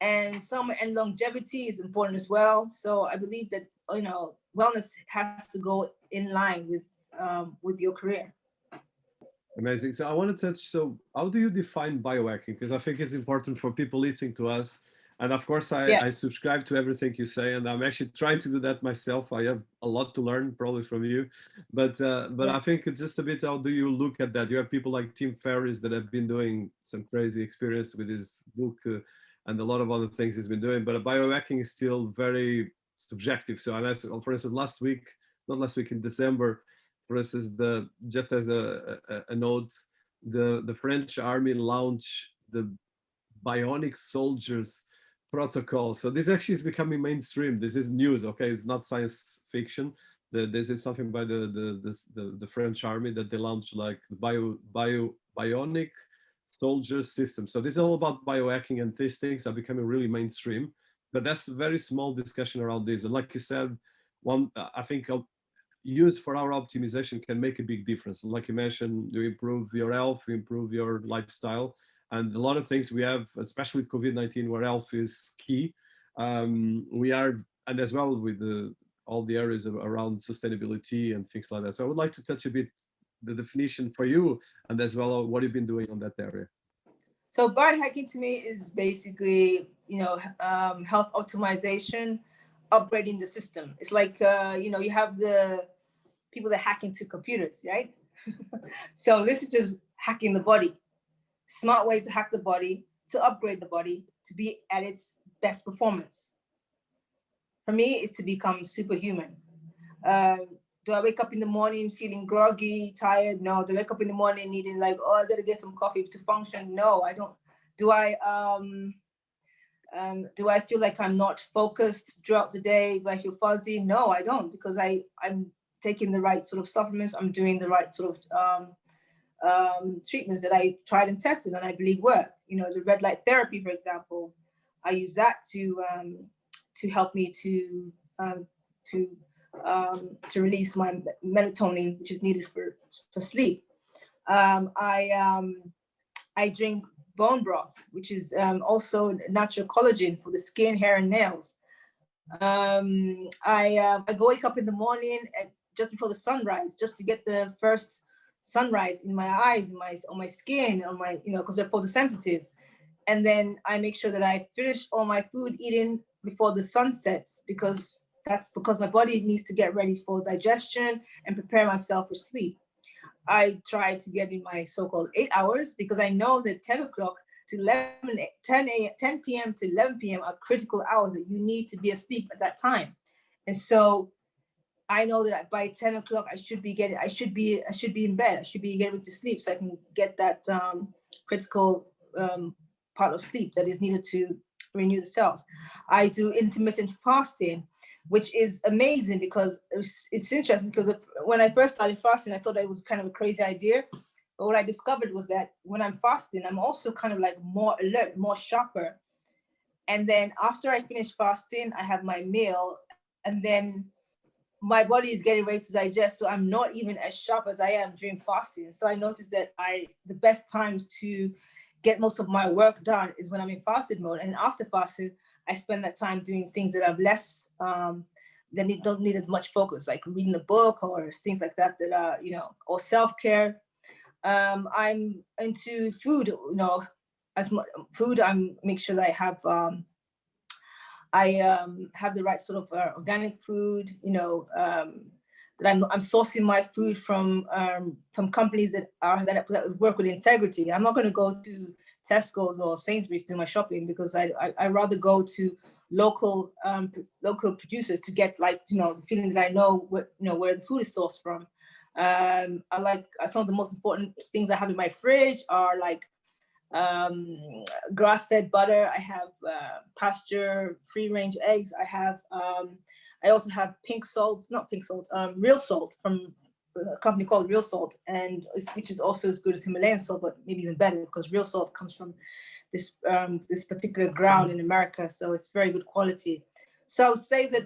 and longevity is important as well. So I believe that, you know, wellness has to go in line with your career. Amazing. So I want to touch, so how do you define biohacking? Because I think it's important for people listening to us. And of course, Yeah. I subscribe to everything you say, and I'm actually trying to do that myself. I have a lot to learn, probably from you, but Yeah. I think it's just a bit. How do you look at that? You have people like Tim Ferriss that have been doing some crazy experience with his book and a lot of other things he's been doing. But biohacking is still very subjective. So, unless, for instance, not last week in December, for instance, just as a note, the French army launched the bionic soldiers protocol. So this actually is becoming mainstream. This is news, okay? It's not science fiction. This is something by the French army that they launched, like the bionic soldier system. So this is all about biohacking, and these things are becoming really mainstream. But that's a very small discussion around this. And like you said, I think use for our optimization can make a big difference. Like you mentioned, you improve your health, you improve your lifestyle, and a lot of things we have, especially with COVID-19, where health is key. We are, and as well with all the areas around sustainability and things like that. So I would like to touch a bit the definition for you, and as well what you've been doing on that area. So biohacking to me is basically, health optimization, upgrading the system. It's like, you have the people that hack into computers, right? So this is just hacking the body. Smart way to hack the body, to upgrade the body, to be at its best performance. For me, is to become superhuman. Do I wake up in the morning feeling groggy, tired? No. Do I wake up in the morning needing like, oh, I gotta get some coffee to function? No, I don't. Do I feel like I'm not focused throughout the day? Do I feel fuzzy? No, I don't, because I'm taking the right sort of supplements. I'm doing the right sort of treatments that I tried and tested and I believe work. The red light therapy, for example, I use that to help me to release my melatonin, which is needed for sleep. I drink bone broth, which is also natural collagen for the skin, hair, and nails. I go wake up in the morning just before the sunrise, just to get the first sunrise in my eyes, on my skin, on my, because they're photosensitive. And then I make sure that I finish all my food eating before the sun sets, because my body needs to get ready for digestion and prepare myself for sleep. I try to get in my so-called 8 hours, because I know that 10 o'clock to 10 p.m. to 11 p.m. are critical hours that you need to be asleep at that time. And so I know that by 10 o'clock, I should be in bed. I should be getting to sleep, so I can get that critical part of sleep that is needed to renew the cells. I do intermittent fasting, which is amazing, because it's interesting, because when I first started fasting, I thought it was kind of a crazy idea. But what I discovered was that when I'm fasting, I'm also kind of like more alert, more sharper. And then after I finish fasting, I have my meal, and then my body is getting ready to digest. So I'm not even as sharp as I am during fasting. So I noticed that the best times to get most of my work done is when I'm in fasted mode. And after fasting, I spend that time doing things that are less, that don't need as much focus, like reading a book or things like that, or self-care. I'm into food, as much food. I'm make sure that I have the right sort of organic food, that I'm sourcing my food from companies that work with integrity. I'm not going to go to Tesco's or Sainsbury's to do my shopping, because I rather go to local producers to get the feeling that I know where the food is sourced from. I like some of the most important things I have in my fridge are like grass-fed butter. I have pasture free-range eggs. I also have real salt from a company called Real Salt, which is also as good as Himalayan salt, but maybe even better, because real salt comes from this particular ground in America, so it's very good quality. So I would say that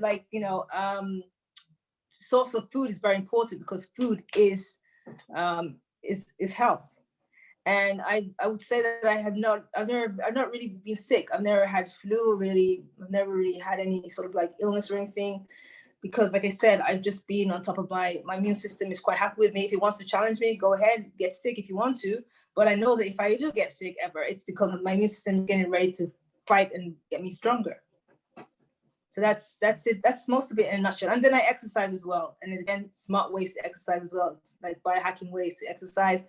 source of food is very important, because food is health. And I would say that I've not really been sick. I've never had flu, really. I've never really had any sort of like illness or anything, because like I said, I've just been on top of my immune system is quite happy with me. If it wants to challenge me, go ahead, get sick if you want to. But I know that if I do get sick ever, it's because of my immune system getting ready to fight and get me stronger. So that's it. That's most of it in a nutshell. And then I exercise as well. And again, smart ways to exercise as well, like biohacking ways to exercise,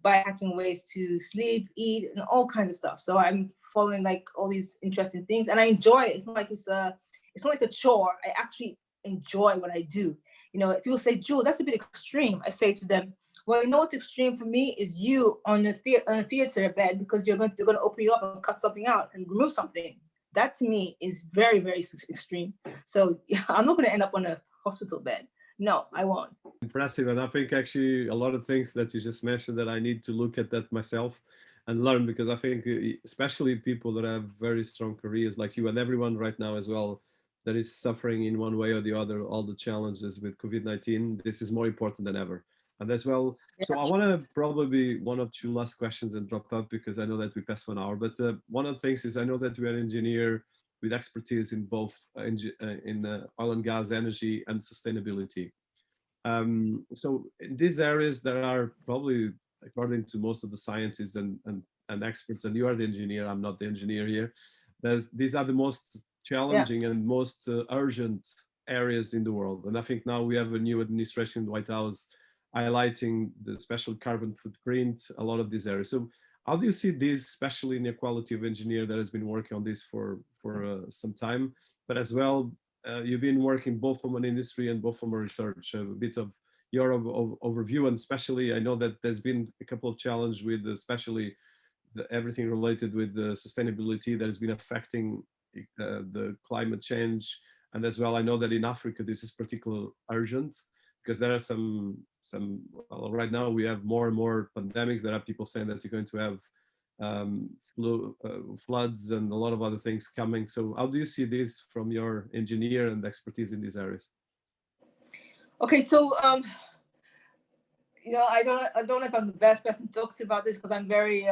biohacking ways to sleep, eat, and all kinds of stuff. So I'm following like all these interesting things, and I enjoy it. It's not like a chore. I actually enjoy what I do. You know, people say, Jewel, that's a bit extreme. I say to them, well, you know what's extreme for me is you on a theater bed, because they're going to open you up and cut something out and remove something. That to me is very, very extreme. So yeah, I'm not going to end up on a hospital bed. No, I won't. Impressive. And I think actually a lot of things that you just mentioned that I need to look at that myself and learn, because I think especially people that have very strong careers like you and everyone right now as well, that is suffering in one way or the other, all the challenges with COVID-19, this is more important than ever. And as well, so I want to probably one or two last questions and drop up, because I know that we passed 1 hour. But one of the things is I know that you are an engineer with expertise in both in oil and gas, energy, and sustainability. So in these areas that are probably, according to most of the scientists and experts, and you are the engineer, I'm not the engineer here, these are the most challenging and most urgent areas in the world. And I think now we have a new administration in the White House highlighting the special carbon footprint, a lot of these areas. So how do you see this, especially in the quality of engineer that has been working on this for some time, but as well, you've been working both from an industry and both from a research, a bit of your overview, and especially I know that there's been a couple of challenges with especially everything related with the sustainability that has been affecting the climate change. And as well, I know that in Africa, this is particularly urgent, because there are some well, right now we have more and more pandemics. There are people saying that you're going to have floods and a lot of other things coming. So how do you see this from your engineer and expertise in these areas? Okay, so you know, I don't know if I'm the best person to talk to about this, because I'm very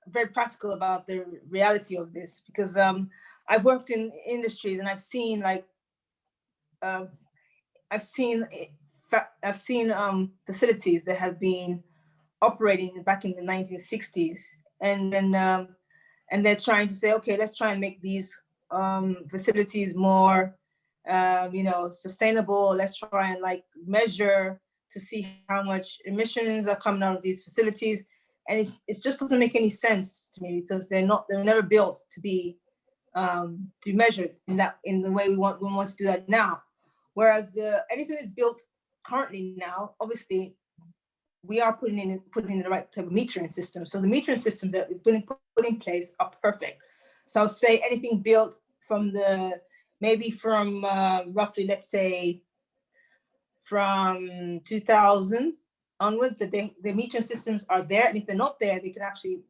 very practical about the reality of this, because I've worked in industries and I've seen like I've seen facilities that have been operating back in the 1960s, and then and they're trying to say, okay, let's try and make these facilities more you know, sustainable. Let's try and like measure to see how much emissions are coming out of these facilities, and it just doesn't make any sense to me, because they were never built to be measured in the way we want to do that now. Whereas anything that's built currently now, obviously, we are putting in the right type of metering system. So the metering system that we put in place are perfect. So I'll say anything built from roughly, let's say, from 2000 onwards, that the metering systems are there, and if they're not there, they can actually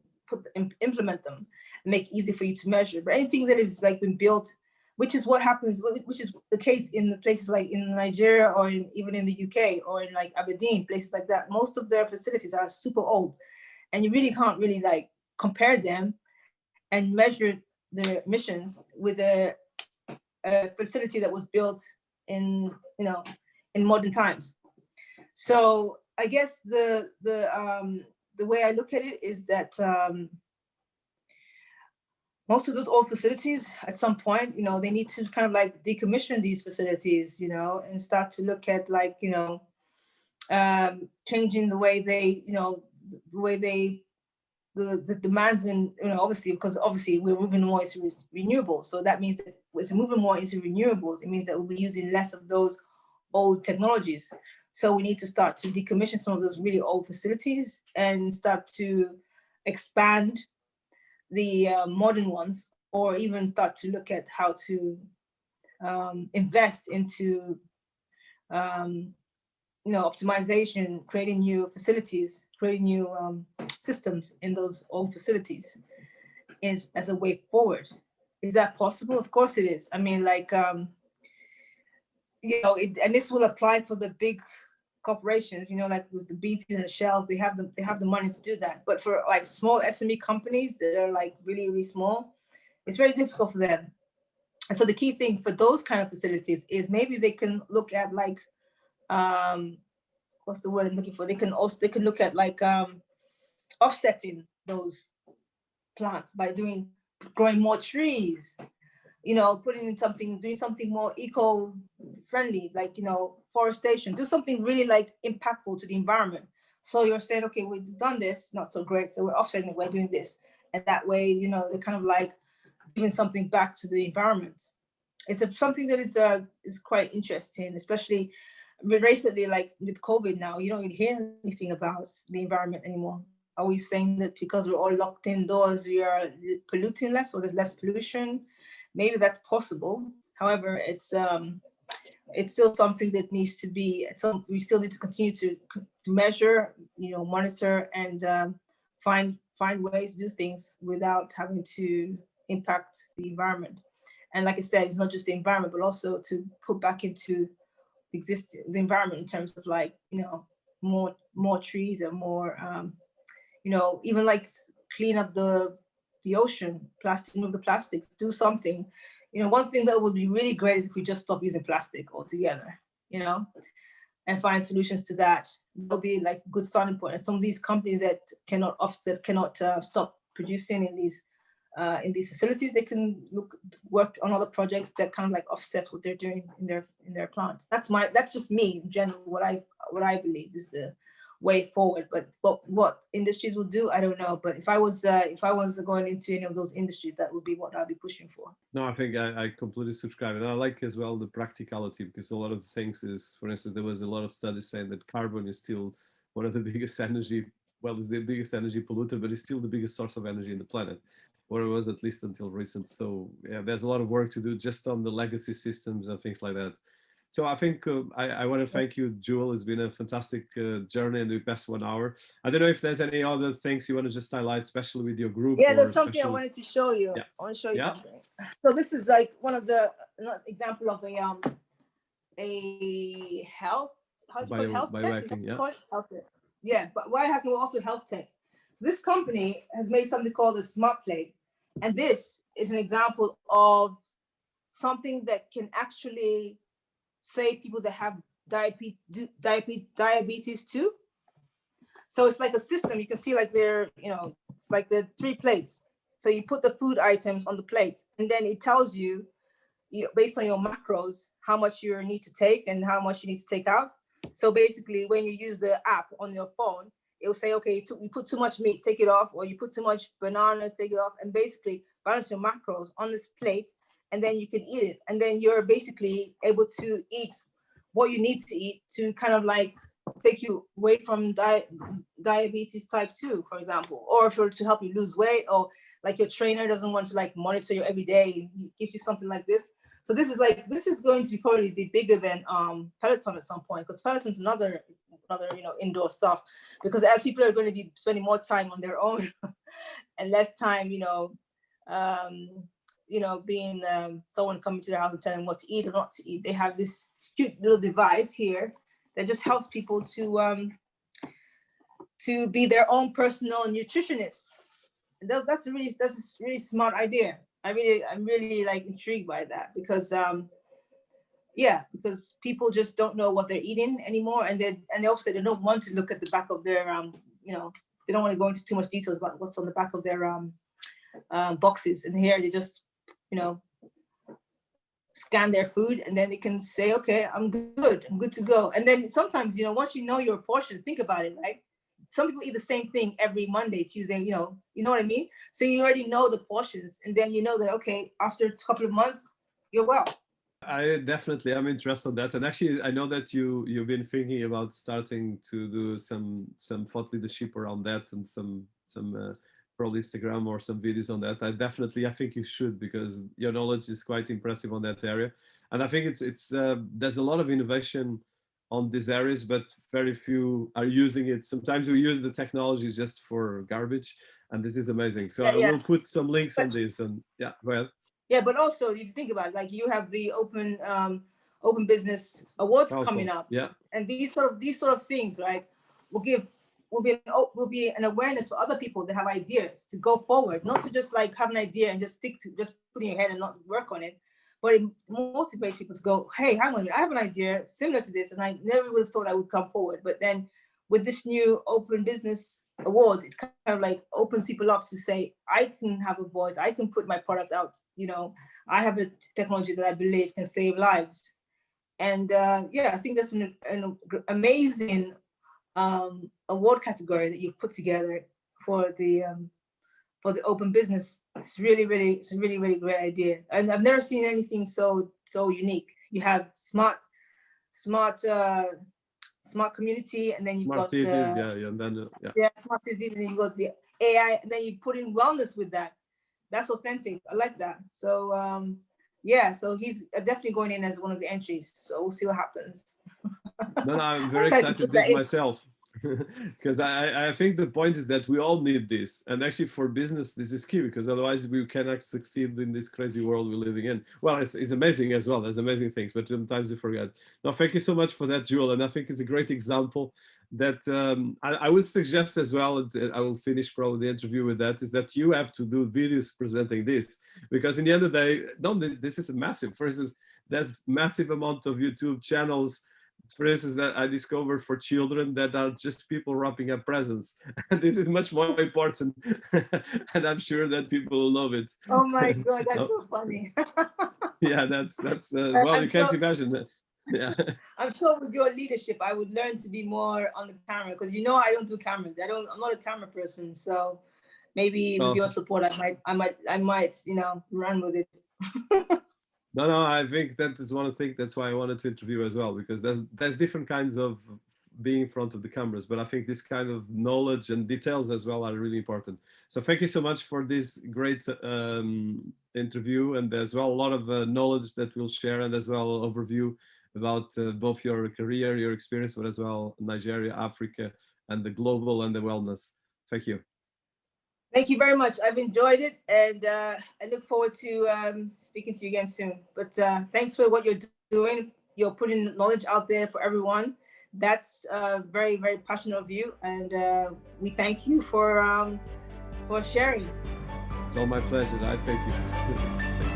implement them and make it easy for you to measure. But anything that is like been built, which is what happens, which is the case in the places like in Nigeria, or even in the UK, or in like Aberdeen, places like that, most of their facilities are super old, and you really can't really like compare them and measure the emissions with a facility that was built in, you know, in modern times. So I guess the way I look at it is that most of those old facilities, at some point, you know, they need to kind of like decommission these facilities, you know, and start to look at like, you know, changing the way they, you know, the demands, and, you know, because obviously we're moving more into renewables. So that means that as we're moving more into renewables, it means that we'll be using less of those old technologies. So we need to start to decommission some of those really old facilities and start to expand the modern ones, or even start to look at how to invest into you know, optimization, creating new facilities, creating new systems in those old facilities is as a way forward. Is that possible? Of course it is. I mean, like you know, and this will apply for the big corporations, you know, like the BPs and the Shells, they have the money to do that. But for like small SME companies that are like really, really small, it's very difficult for them. And so the key thing for those kind of facilities is maybe they can look at like, what's the word I'm looking for? They can look at like offsetting those plants by doing growing more trees, putting in something, doing something more eco-friendly, like, forestation, do something really like impactful to the environment. So you're saying, okay, we've done this, not so great, so we're offsetting it, we're doing this. And that way, they're kind of like giving something back to the environment. It's something that is quite interesting, especially recently, like with COVID now, you don't even hear anything about the environment anymore. Are we saying that because we're all locked indoors, we are polluting less, or there's less pollution? Maybe that's possible. However, it's still something that needs to be, we still need to continue to measure, monitor, and find ways to do things without having to impact the environment. And like I said, it's not just the environment, but also to put back into the environment in terms of like, more trees and more, even like clean up the ocean, remove the plastics, do something. One thing that would be really great is if we just stop using plastic altogether, and find solutions to that. That'll be like a good starting point. And some of these companies that cannot stop producing in these facilities, they can work on other projects that kind of like offset what they're doing in their plant. That's just me in general, what I believe is the way forward. But what industries will do, I don't know. But if I was going into any of those industries, that would be what I'd be pushing for. No, I think I completely subscribe, and I like as well the practicality, because a lot of things is, for instance, there was a lot of studies saying that carbon is still one of the biggest energy, it's the biggest energy polluter, but it's still the biggest source of energy in the planet, or it was at least until recent. So yeah, there's a lot of work to do just on the legacy systems and things like that. So I think I want to thank you, Jewel. It's been a fantastic journey in the past 1 hour. I don't know if there's any other things you want to just highlight, especially with your group. Yeah, there's something I wanted to show you. Yeah. I want to show you something. So this is like one of the example of a health, how do you call it, health tech? Health tech. Yeah, but biohacking will also health tech. So this company has made something called a smart plate, and this is an example of something that can actually save people that have diabetes too. So it's like a system. You can see like it's like the 3 plates. So you put the food items on the plate, and then it tells you, based on your macros, how much you need to take and how much you need to take out. So basically, when you use the app on your phone, it will say, okay, you put too much meat, take it off, or you put too much bananas, take it off, and basically balance your macros on this plate, and then you can eat it. And then you're basically able to eat what you need to eat to kind of like take you away from diabetes type 2, for example, or to help you lose weight, or like your trainer doesn't want to like monitor you every day, and he gives you something like this. So this is going to probably be bigger than Peloton at some point, because Peloton's another indoor stuff, because as people are going to be spending more time on their own and less time being someone coming to their house and telling them what to eat or not to eat, they have this cute little device here that just helps people to be their own personal nutritionist. And that's a really smart idea. I'm really like intrigued by that, because because people just don't know what they're eating anymore, and they also they don't want to look at the back of their they don't want to go into too much details about what's on the back of their boxes. And here they just scan their food, and then they can say, okay, I'm good to go. And then sometimes once you know your portions, think about it, right? Some people eat the same thing every Monday, Tuesday, you know what I mean? So you already know the portions, and then you know that, okay, after a couple of months, you're well. I'm interested in that. And actually, I know that you've been thinking about starting to do some thought leadership around that, and some probably Instagram or some videos on that. I think you should, because your knowledge is quite impressive on that area. And I think it's there's a lot of innovation on these areas, but very few are using it. Sometimes we use the technologies just for garbage, and this is amazing. So I will put some links on this, and go ahead. Yeah, but also if you think about it, like you have the open business awards coming up, and these sort of things, right, will be an awareness for other people that have ideas to go forward, not to just like have an idea and just stick to just putting your head and not work on it, but it motivates people to go, hey, hang on, I have an idea similar to this, and I never would have thought I would come forward. But then with this new open business awards, it kind of like opens people up to say, I can have a voice, I can put my product out, I have a technology that I believe can save lives. And yeah, I think that's an amazing award category that you've put together for the open business. It's really, really great idea. And I've never seen anything so unique. You have smart community, and then you've Smart got cities, and then smart cities, and then you've got the AI, and then you put in wellness with that. That's authentic. I like that. So yeah, so he's definitely going in as one of the entries. So we'll see what happens. No, I'm very excited this myself. Because I think the point is that we all need this, and actually for business this is key, because otherwise we cannot succeed in this crazy world we're living in. Well, it's amazing as well, there's amazing things, but sometimes we forget. No, thank you so much for that, Jewel, and I think it's a great example that I would suggest as well, and I will finish probably the interview with that, is that you have to do videos presenting this, because in the end of the day, this is massive. For instance, that's massive amount of YouTube channels, for instance, that I discovered for children that are just people wrapping up presents. And this is much more important. And I'm sure that people will love it. Oh my God, that's so funny. Yeah, that's well, you can't imagine that. Yeah. I'm sure with your leadership, I would learn to be more on the camera, because I don't do cameras. I'm not a camera person. So maybe with your support, I might, run with it. No, I think that is one of the things. That's why I wanted to interview as well, because there's different kinds of being in front of the cameras, but I think this kind of knowledge and details as well are really important. So thank you so much for this great interview, and as well a lot of knowledge that we'll share, and as well overview about both your career, your experience, but as well Nigeria, Africa, and the global and the wellness. Thank you. Thank you very much. I've enjoyed it, and I look forward to speaking to you again soon. But thanks for what you're doing. You're putting knowledge out there for everyone. That's very, very passionate of you, and we thank you for sharing. It's all my pleasure. I thank you.